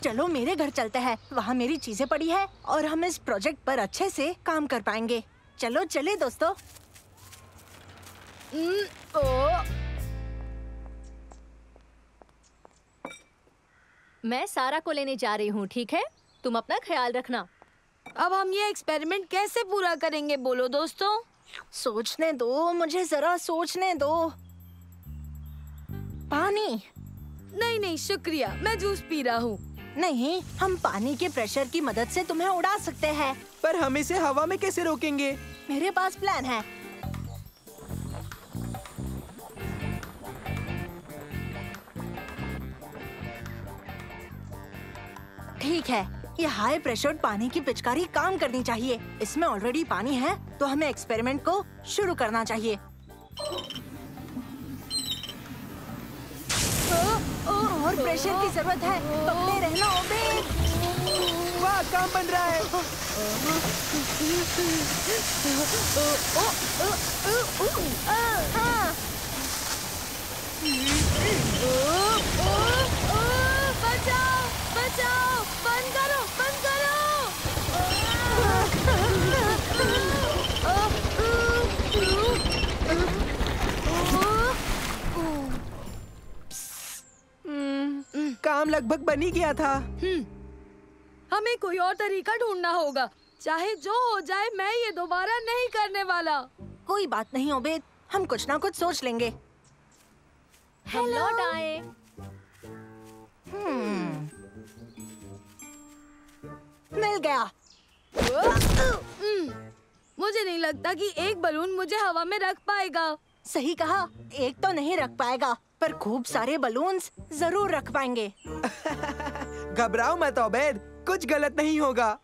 चलो मेरे घर चलते हैं, वहाँ मेरी चीजें पड़ी है और हम इस प्रोजेक्ट पर अच्छे से काम कर पाएंगे। चलो चले दोस्तों। मैं सारा को लेने जा रही हूँ, ठीक है? तुम अपना ख्याल रखना। अब हम ये एक्सपेरिमेंट कैसे पूरा करेंगे बोलो दोस्तों? सोचने दो, मुझे जरा सोचने दो। पानी? नहीं नहीं शुक्रिया, मैं जूस पी रहा हूँ। नहीं, हम पानी के प्रेशर की मदद से तुम्हें उड़ा सकते हैं। पर हम इसे हवा में कैसे रोकेंगे? मेरे पास प्लान है। ठीक है, ये हाई प्रेशर पानी की पिचकारी काम करनी चाहिए। इसमें ऑलरेडी पानी है, तो हमें एक्सपेरिमेंट को शुरू करना चाहिए। और प्रेशर की जरूरत है। पकड़े रहना ओबेद। वाह, काम बन रहा है। हाँ। बचाओ बचाओ, बंद करो बंद करो। काम लगभग बन ही गया था। हमें कोई और तरीका ढूंढना होगा। चाहे जो हो जाए, मैं ये दोबारा नहीं करने वाला। कोई बात नहीं ओबेद, हम कुछ ना कुछ सोच लेंगे। हम लौट आए। मिल गया। मुझे नहीं लगता कि एक बलून मुझे हवा में रख पाएगा। सही कहा, एक तो नहीं रख पाएगा, पर खूब सारे बलून्स जरूर रख पाएंगे। घबराओ मत ओबेद, कुछ गलत नहीं होगा।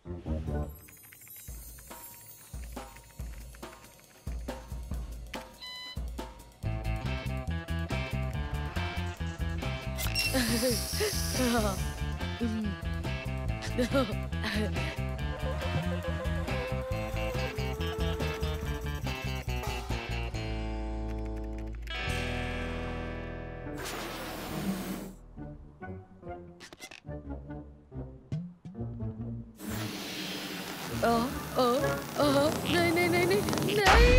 नहीं नहीं नहीं नहीं नहीं।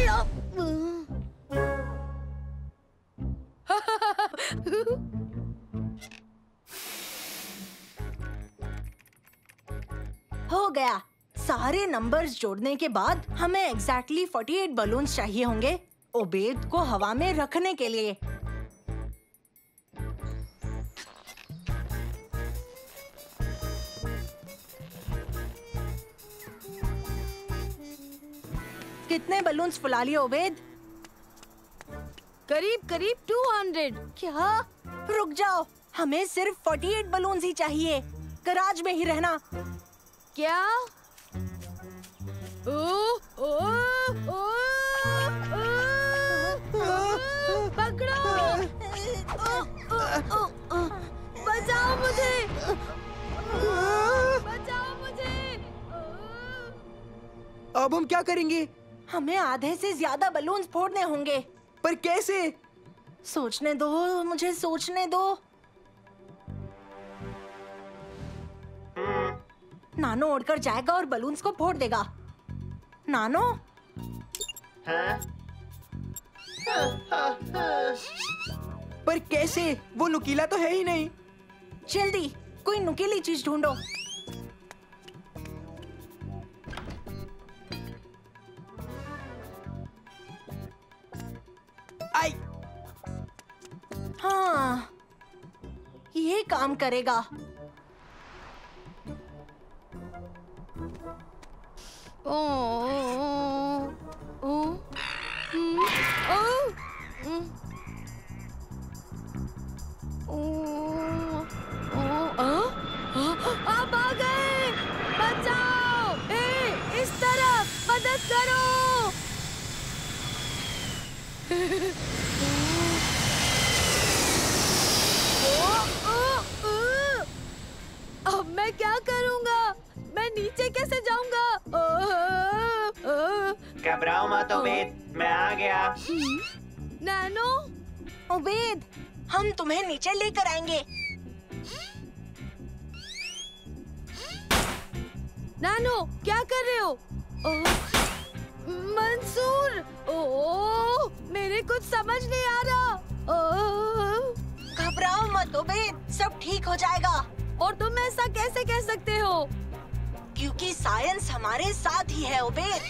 हो गया। सारे नंबर्स जोड़ने के बाद हमें एग्जैक्टली 48 बलून्स चाहिए होंगे ओबेद को हवा में रखने के लिए। कितने बलून्स फुला लिए ओबेद? करीब करीब 200। क्या? रुक जाओ, हमें सिर्फ 48 बलून्स ही चाहिए। गराज में ही रहना। क्या? पकड़ो! बचाओ मुझे! बचाओ मुझे! अब हम क्या करेंगे? हमें आधे से ज्यादा बलून्स फोड़ने होंगे। पर कैसे? सोचने दो, मुझे सोचने दो। नानो उड़कर जाएगा और बलून्स को फोड़ देगा। नानो? हाँ? पर कैसे? वो नुकीला तो है ही नहीं। जल्दी कोई नुकीली चीज ढूंढो। आई। हाँ, ये काम करेगा। आप आ गए! बचाओ! इस तरफ मदद करो! अब मैं क्या करूँगा? मैं नीचे कैसे जाऊँगा? घबराओ मत ओबेद, मैं आ गया। नैनो? ओबेद, हम तुम्हें नीचे लेकर आएंगे। नैनो, क्या कर रहे हो? मंसूर! मेरे कुछ समझ नहीं आ रहा। घबराओ मत ओबेद, सब ठीक हो जाएगा। और तुम ऐसा कैसे कह सकते हो? क्योंकि साइंस हमारे साथ ही है उबेद।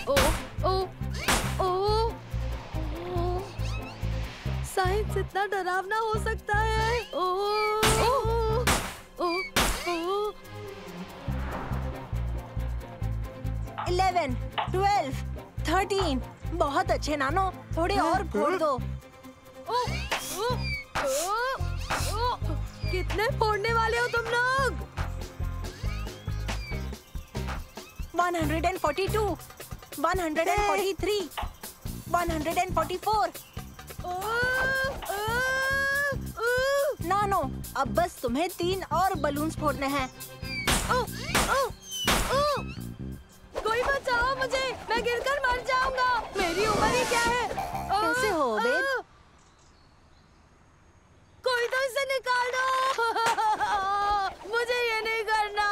ओ ओ ओ साइंस इतना डरावना हो सकता है। ओ ओ ओ ओ 11, 12, 13। बहुत अच्छे नानो, थोड़े और फोड़ दो। ओ, ओ, ओ, ओ, कितने फोड़ने वाले हो तुम लोग? 142, 143, 144। नानो, अब बस तुम्हें 3 और बलून्स फोड़ने हैं। कोई बचाओ मुझे, मैं गिरकर मर जाऊंगा। मेरी उम्र ही क्या है? कैसे हो उबेद? कोई तो इसे निकाल दो। मुझे ये नहीं करना।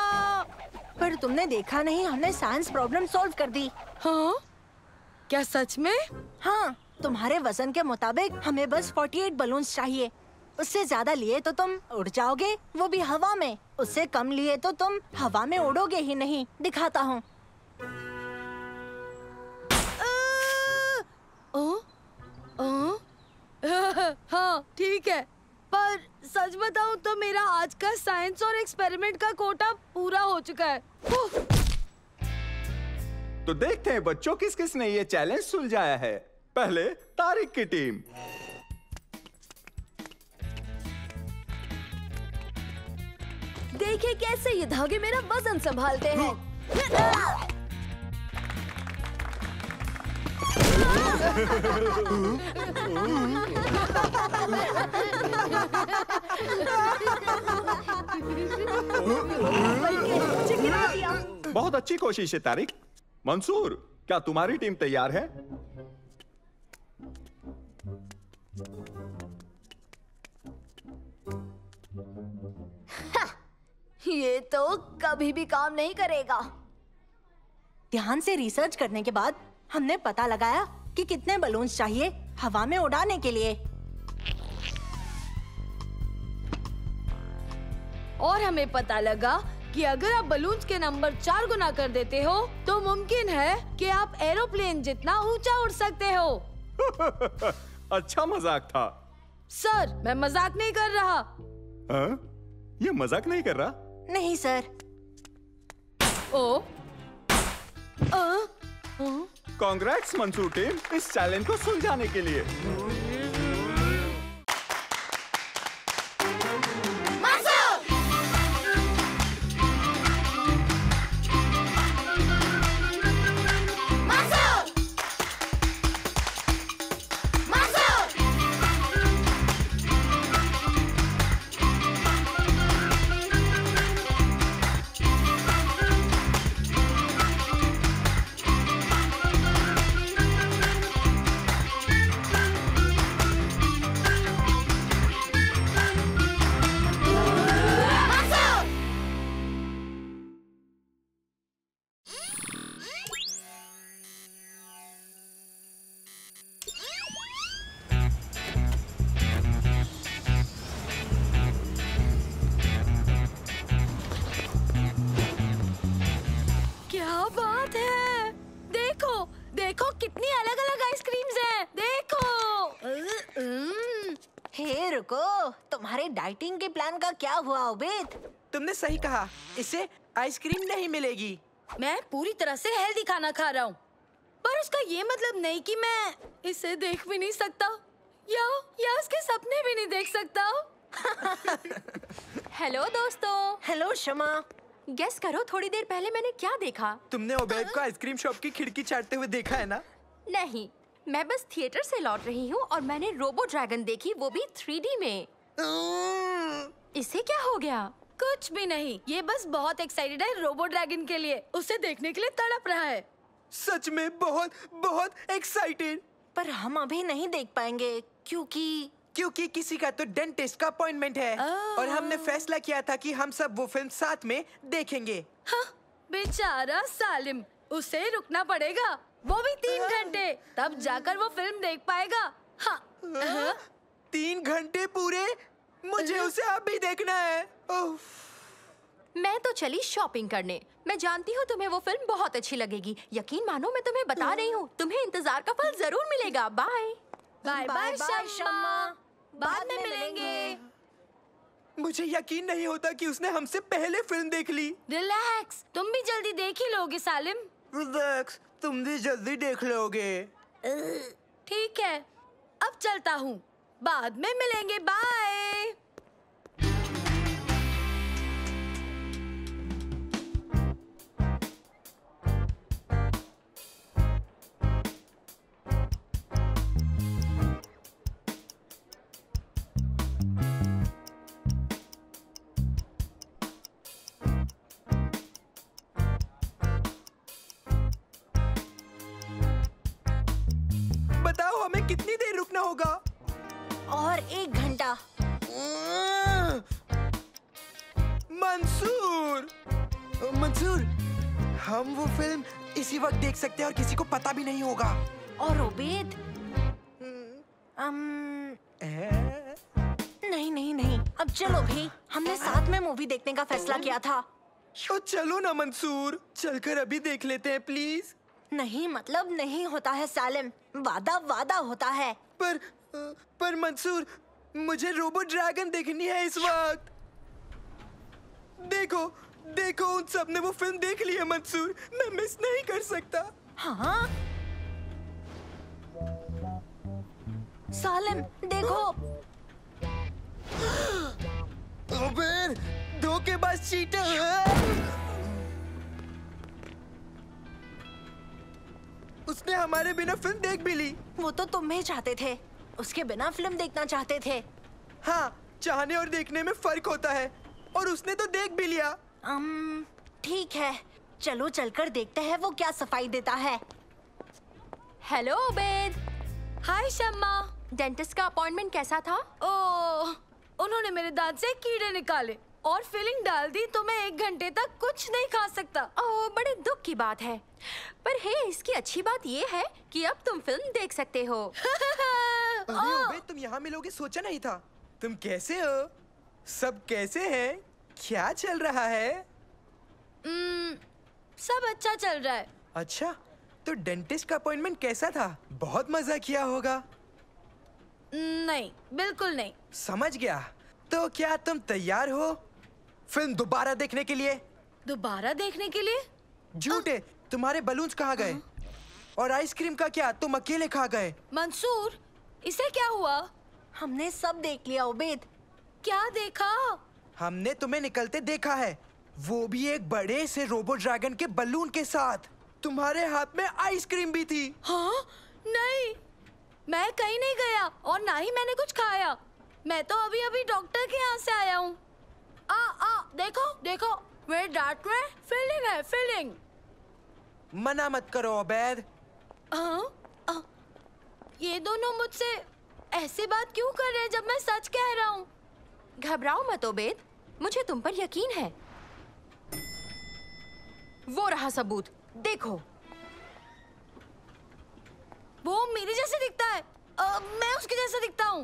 पर तुमने देखा नहीं, हमने साइंस प्रॉब्लम सॉल्व कर दी। हाँ? क्या सच में? हाँ, तुम्हारे वजन के मुताबिक हमें बस 48 बलून्स चाहिए। उससे ज्यादा लिए तो तुम उड़ जाओगे, वो भी हवा में। उससे कम लिए तो तुम हवा में उड़ोगे ही नहीं। दिखाता हूँ। हाँ ठीक है, पर सच बताऊं तो मेरा आज का साइंस और एक्सपेरिमेंट का कोटा पूरा हो चुका है। तो देखते हैं बच्चों किस किस ने ये चैलेंज सुलझाया है। पहले तारिक की टीम। देखिए कैसे ये धागे मेरा वजन संभालते हैं। बहुत अच्छी कोशिश है तारिक। मंसूर, क्या तुम्हारी टीम तैयार है? ये तो कभी भी काम नहीं करेगा। ध्यान से रिसर्च करने के बाद हमने पता लगाया कि कितने बलून्स चाहिए हवा में उड़ाने के लिए। और हमें पता लगा कि अगर आप बलून्स के नंबर 4 गुना कर देते हो तो मुमकिन है कि आप एरोप्लेन जितना ऊंचा उड़ सकते हो। अच्छा मजाक था। सर, मैं मजाक नहीं कर रहा। हाँ? ये मजाक नहीं कर रहा? नहीं सर। कांग्रेट्स मंसूर टीम, इस चैलेंज को सुलझाने के लिए। देखो कितनी अलग अलग आइसक्रीम्स हैं। देखो। हे रुको, तुम्हारे डाइटिंग के प्लान का क्या हुआ उबेद? तुमने सही कहा, इससे आइसक्रीम नहीं मिलेगी। मैं पूरी तरह से हेल्दी खाना खा रहा हूँ, पर उसका ये मतलब नहीं कि मैं इसे देख भी नहीं सकता या उसके सपने भी नहीं देख सकता। हेलो दोस्तों। हेलो शमा। गेस करो थोड़ी देर पहले मैंने क्या देखा? तुमने ओबेद को आइसक्रीम शॉप की खिड़की चाटते हुए देखा है ना? नहीं, मैं बस थिएटर से लौट रही हूँ और मैंने रोबो ड्रैगन देखी, वो भी 3D में। इसे क्या हो गया? कुछ भी नहीं, ये बस बहुत एक्साइटेड है रोबो ड्रैगन के लिए। उसे देखने के लिए तड़प रहा है। सच में बहुत बहुत एक्साइटेड। पर हम अभी नहीं देख पाएंगे क्योंकि किसी का तो डेंटिस्ट का अपॉइंटमेंट है और हमने फैसला किया था कि हम सब वो फिल्म साथ में देखेंगे। हाँ, बेचारा सालिम, उसे रुकना पड़ेगा, वो भी 3 घंटे, तब जाकर वो फिल्म देख पाएगा। हाँ। 3 घंटे पूरे? मुझे उसे अभी देखना है। मैं तो चली शॉपिंग करने। मैं जानती हूँ तुम्हें वो फिल्म बहुत अच्छी लगेगी। यकीन मानो, मैं तुम्हें बता रही हूँ, तुम्हें इंतजार का फल जरूर मिलेगा। बाय बाय बाय शम्मा, बाद में मिलेंगे। मुझे यकीन नहीं होता कि उसने हमसे पहले फिल्म देख ली। रिलैक्स, तुम भी जल्दी देख ही लोगे सालिम। रिलैक्स, तुम भी जल्दी देख लोगे। ठीक है, अब चलता हूँ, बाद में मिलेंगे। बाय। बताओ हमें कितनी देर रुकना होगा? और 1 घंटा। मंसूर, मंसूर, हम वो फिल्म इसी वक्त देख सकते हैं और किसी को पता भी नहीं होगा। और ओबेद, नहीं, अब चलो भी, हमने साथ में मूवी देखने का फैसला किया था। तो चलो ना मंसूर, चलकर अभी देख लेते हैं प्लीज। नहीं मतलब नहीं होता है सालिम, वादा होता है। पर मंसूर, मुझे रोबो ड्रैगन देखनी है इस वक्त। देखो उन सब ने वो फिल्म देख ली है मंसूर, मैं मिस नहीं कर सकता। हाँ सालिम देखो। ओबेर, धोखेबाज चीटर। उसने हमारे बिना फिल्म देख भी ली। वो तो तुम ही चाहते थे, उसके बिना फिल्म देखना चाहते थे। हाँ, चाहने और देखने में फर्क होता है, और उसने तो देख भी लिया। ठीक है, चलो चलकर देखते हैं वो क्या सफाई देता है। Hello Obed. हाय शम्मा। डेंटिस्ट का अपॉइंटमेंट कैसा था? ओह, उन्होंने मेरे दांत से कीड़े निकाले और फिलिंग डाल दी, तो मैं 1 घंटे तक कुछ नहीं खा सकता। ओह, बड़े दुख की बात है। पर हे, इसकी अच्छी बात ये है कि अब तुम फिल्म देख सकते हो। अरे ओबेद, तुम यहाँ मिलोगे सोचा नहीं था। तुम कैसे हो? सब कैसे हैं? क्या चल रहा है? सब अच्छा चल रहा है। अच्छा, तो डेंटिस्ट का अपॉइंटमेंट कैसा था? बहुत मजा किया होगा। नहीं, बिल्कुल नहीं। समझ गया। तो क्या तुम तैयार हो फिल्म दोबारा देखने के लिए? दोबारा देखने के लिए? झूठे, तुम्हारे बलून्स कहाँ गए? और आइसक्रीम का क्या, तुम अकेले खा गए? मंसूर, इसे क्या हुआ? हमने सब देख लिया ओबेद। क्या देखा? हमने तुम्हें निकलते देखा है, वो भी एक बड़े से रोबो ड्रैगन के बलून के साथ। तुम्हारे हाथ में आइसक्रीम भी थी। हाँ? नहीं, मैं कहीं नहीं गया और ना ही मैंने कुछ खाया। मैं तो अभी डॉक्टर के यहाँ से आया हूँ। देखो, मेरे दांत में फीलिंग है, फीलिंग। मना मत करो ओबेद। ये दोनों मुझसे ऐसी बात क्यों कर रहे हैं जब मैं सच कह रहा हूँ? घबराओ मत ओबेद, मुझे तुम पर यकीन है। वो रहा सबूत, देखो। वो मेरे जैसे दिखता है। मैं उसके जैसा दिखता हूँ।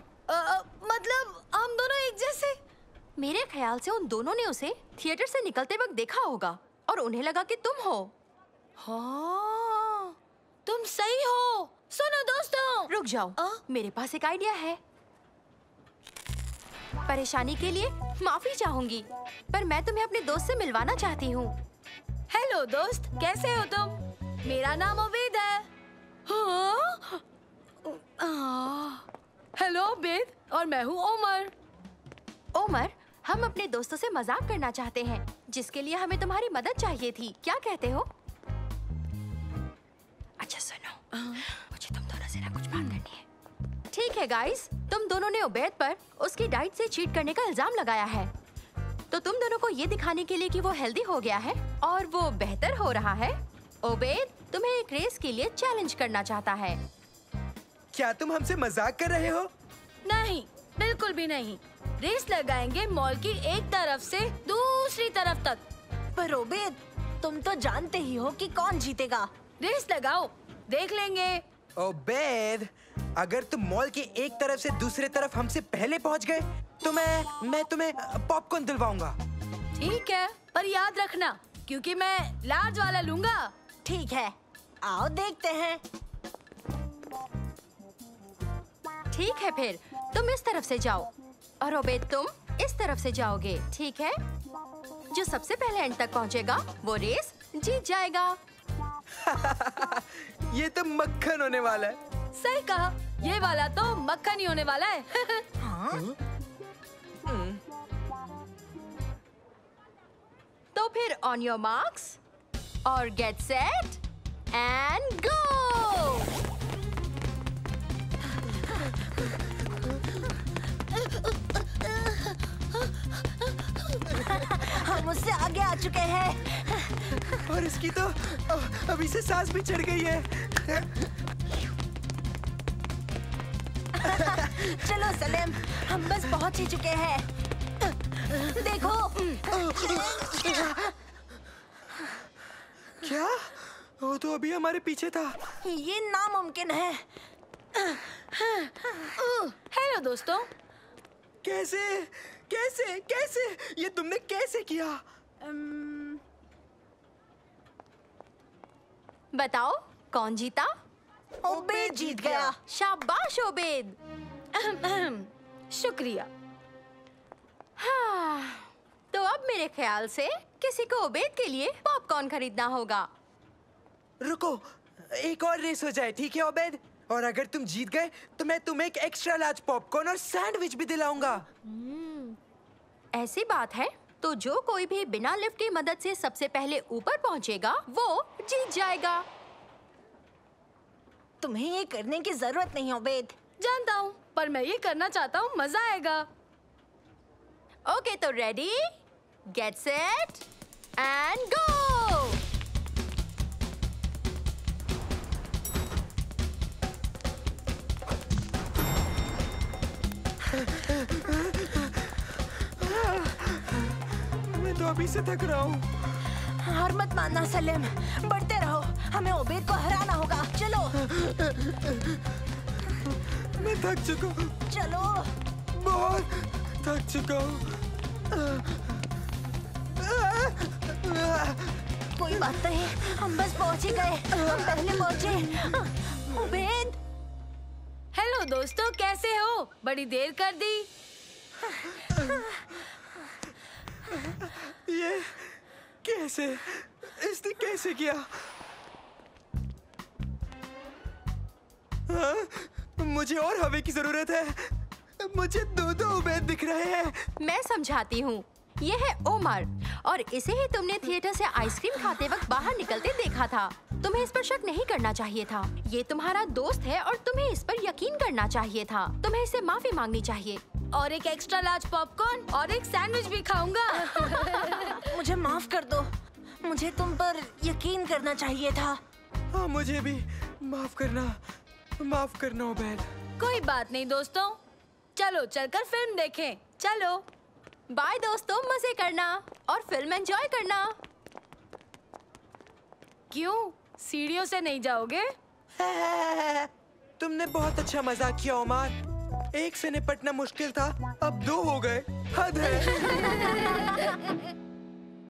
मतलब हम दोनों एक जैसे। मेरे ख्याल से उन दोनों ने उसे थिएटर से निकलते वक्त देखा होगा और उन्हें लगा कि तुम हो। हाँ, तुम सही हो। सुनो दोस्तों, रुक जाओ, मेरे पास एक आइडिया है। परेशानी के लिए माफी चाहूंगी, पर मैं तुम्हें अपने दोस्त से मिलवाना चाहती हूँ। हेलो दोस्त, कैसे हो तुम? मेरा नाम ओबेद है। हेलो ओबेद, और मैं हूँ ओमर। ओमर, हम अपने दोस्तों से मजाक करना चाहते हैं, जिसके लिए हमें तुम्हारी मदद चाहिए थी। क्या कहते हो? अच्छा सुनो, मुझे तुम दोनों से ना कुछ बात करनी है। ठीक है गाइस, तुम दोनों ने ओबेद पर उसकी डाइट से चीट करने का इल्जाम लगाया है, तो तुम दोनों को ये दिखाने के लिए कि वो हेल्दी हो गया है और वो बेहतर हो रहा है, ओबेद तुम्हें एक रेस के लिए चैलेंज करना चाहता है। क्या तुम हमसे मजाक कर रहे हो? नहीं, बिल्कुल भी नहीं। रेस लगाएंगे मॉल की एक तरफ से दूसरी तरफ तक। पर ओबेद, तुम तो जानते ही हो कि कौन जीतेगा। रेस लगाओ, देख लेंगे। ओबेद, अगर तुम मॉल की एक तरफ से दूसरे तरफ हमसे पहले पहुंच गए तो मैं तुम्हें पॉपकॉर्न दिलवाऊंगा। ठीक है, पर याद रखना क्योंकि मैं लार्ज वाला लूंगा। ठीक है, आओ देखते हैं। ठीक है, फिर तुम इस तरफ से जाओ और ओबेद तुम इस तरफ से जाओगे, ठीक है? जो सबसे पहले एंड तक पहुंचेगा वो रेस जीत जाएगा। ये तो मक्खन होने वाला है। सही कहा, ये वाला तो मक्खन ही होने वाला है। तो फिर ऑन योर मार्क्स और गेट सेट एंड गो। हम उससे आगे आ चुके हैं। और इसकी तो अभी से सांस भी चढ़ गई है। चलो सलेम, हम बस पहुंच ही चुके हैं। देखो। क्या? वो तो अभी हमारे पीछे था। ये नामुमकिन है। हेलो दोस्तों। कैसे कैसे कैसे ये तुमने कैसे किया? बताओ कौन जीता? ओबेद जीत गया। शाबाश ओबेद। शुक्रिया। हाँ, तो अब मेरे ख्याल से किसी को ओबेद के लिए पॉपकॉर्न खरीदना होगा। रुको, एक और रेस हो जाए, ठीक है ओबेद? और अगर तुम जीत गए तो मैं तुम्हें एक एक्स्ट्रा लार्ज पॉपकॉर्न और सैंडविच भी दिलाऊंगा। ऐसी बात है तो जो कोई भी बिना लिफ्ट की मदद से सबसे पहले ऊपर पहुंचेगा वो जीत जाएगा। तुम्हें ये करने की जरूरत नहीं ओबेद। जानता हूँ, पर मैं ये करना चाहता हूँ, मजा आएगा। ओके, तो ready, get set and go. मैं तो अभी से थक रहा हूँ। हार मत मानना सलेम, बढ़ते रहो। हमें ओबेद को हराना होगा। चलो। मैं थक चुका हूँ। चलो। बहुत थक चुका हूँ। कोई बात नहीं, हम बस पहुंच ही गए। हम पहले पहुंचे। ओबेद। हेलो दोस्तों, कैसे हो? बड़ी देर कर दी। ये कैसे? इसने कैसे किया? हाँ? मुझे और हवा की जरूरत है। मुझे दो ओबेद दिख रहे हैं। मैं समझाती हूँ। ये है ओमर और इसे ही तुमने थिएटर से आइसक्रीम खाते वक्त बाहर निकलते देखा था। तुम्हें इस पर शक नहीं करना चाहिए था। ये तुम्हारा दोस्त है और तुम्हें इस पर यकीन करना चाहिए था। तुम्हें इससे माफी मांगनी चाहिए। और एक एक्स्ट्रा लार्ज पॉपकॉर्न और एक सैंडविच भी खाऊंगा। मुझे माफ कर दो। मुझे तुम पर यकीन करना चाहिए था। हाँ, मुझे भी माफ करना ओबेद। कोई बात नहीं दोस्तों, चलो चलकर फिल्म देखें। चलो। बाय दोस्तों, मजे करना और फिल्म एंजॉय करना। क्यों, सीढ़ियों से नहीं जाओगे? तुमने बहुत अच्छा मजाक किया ओमर। एक से निपटना मुश्किल था, अब दो हो गए। हद है।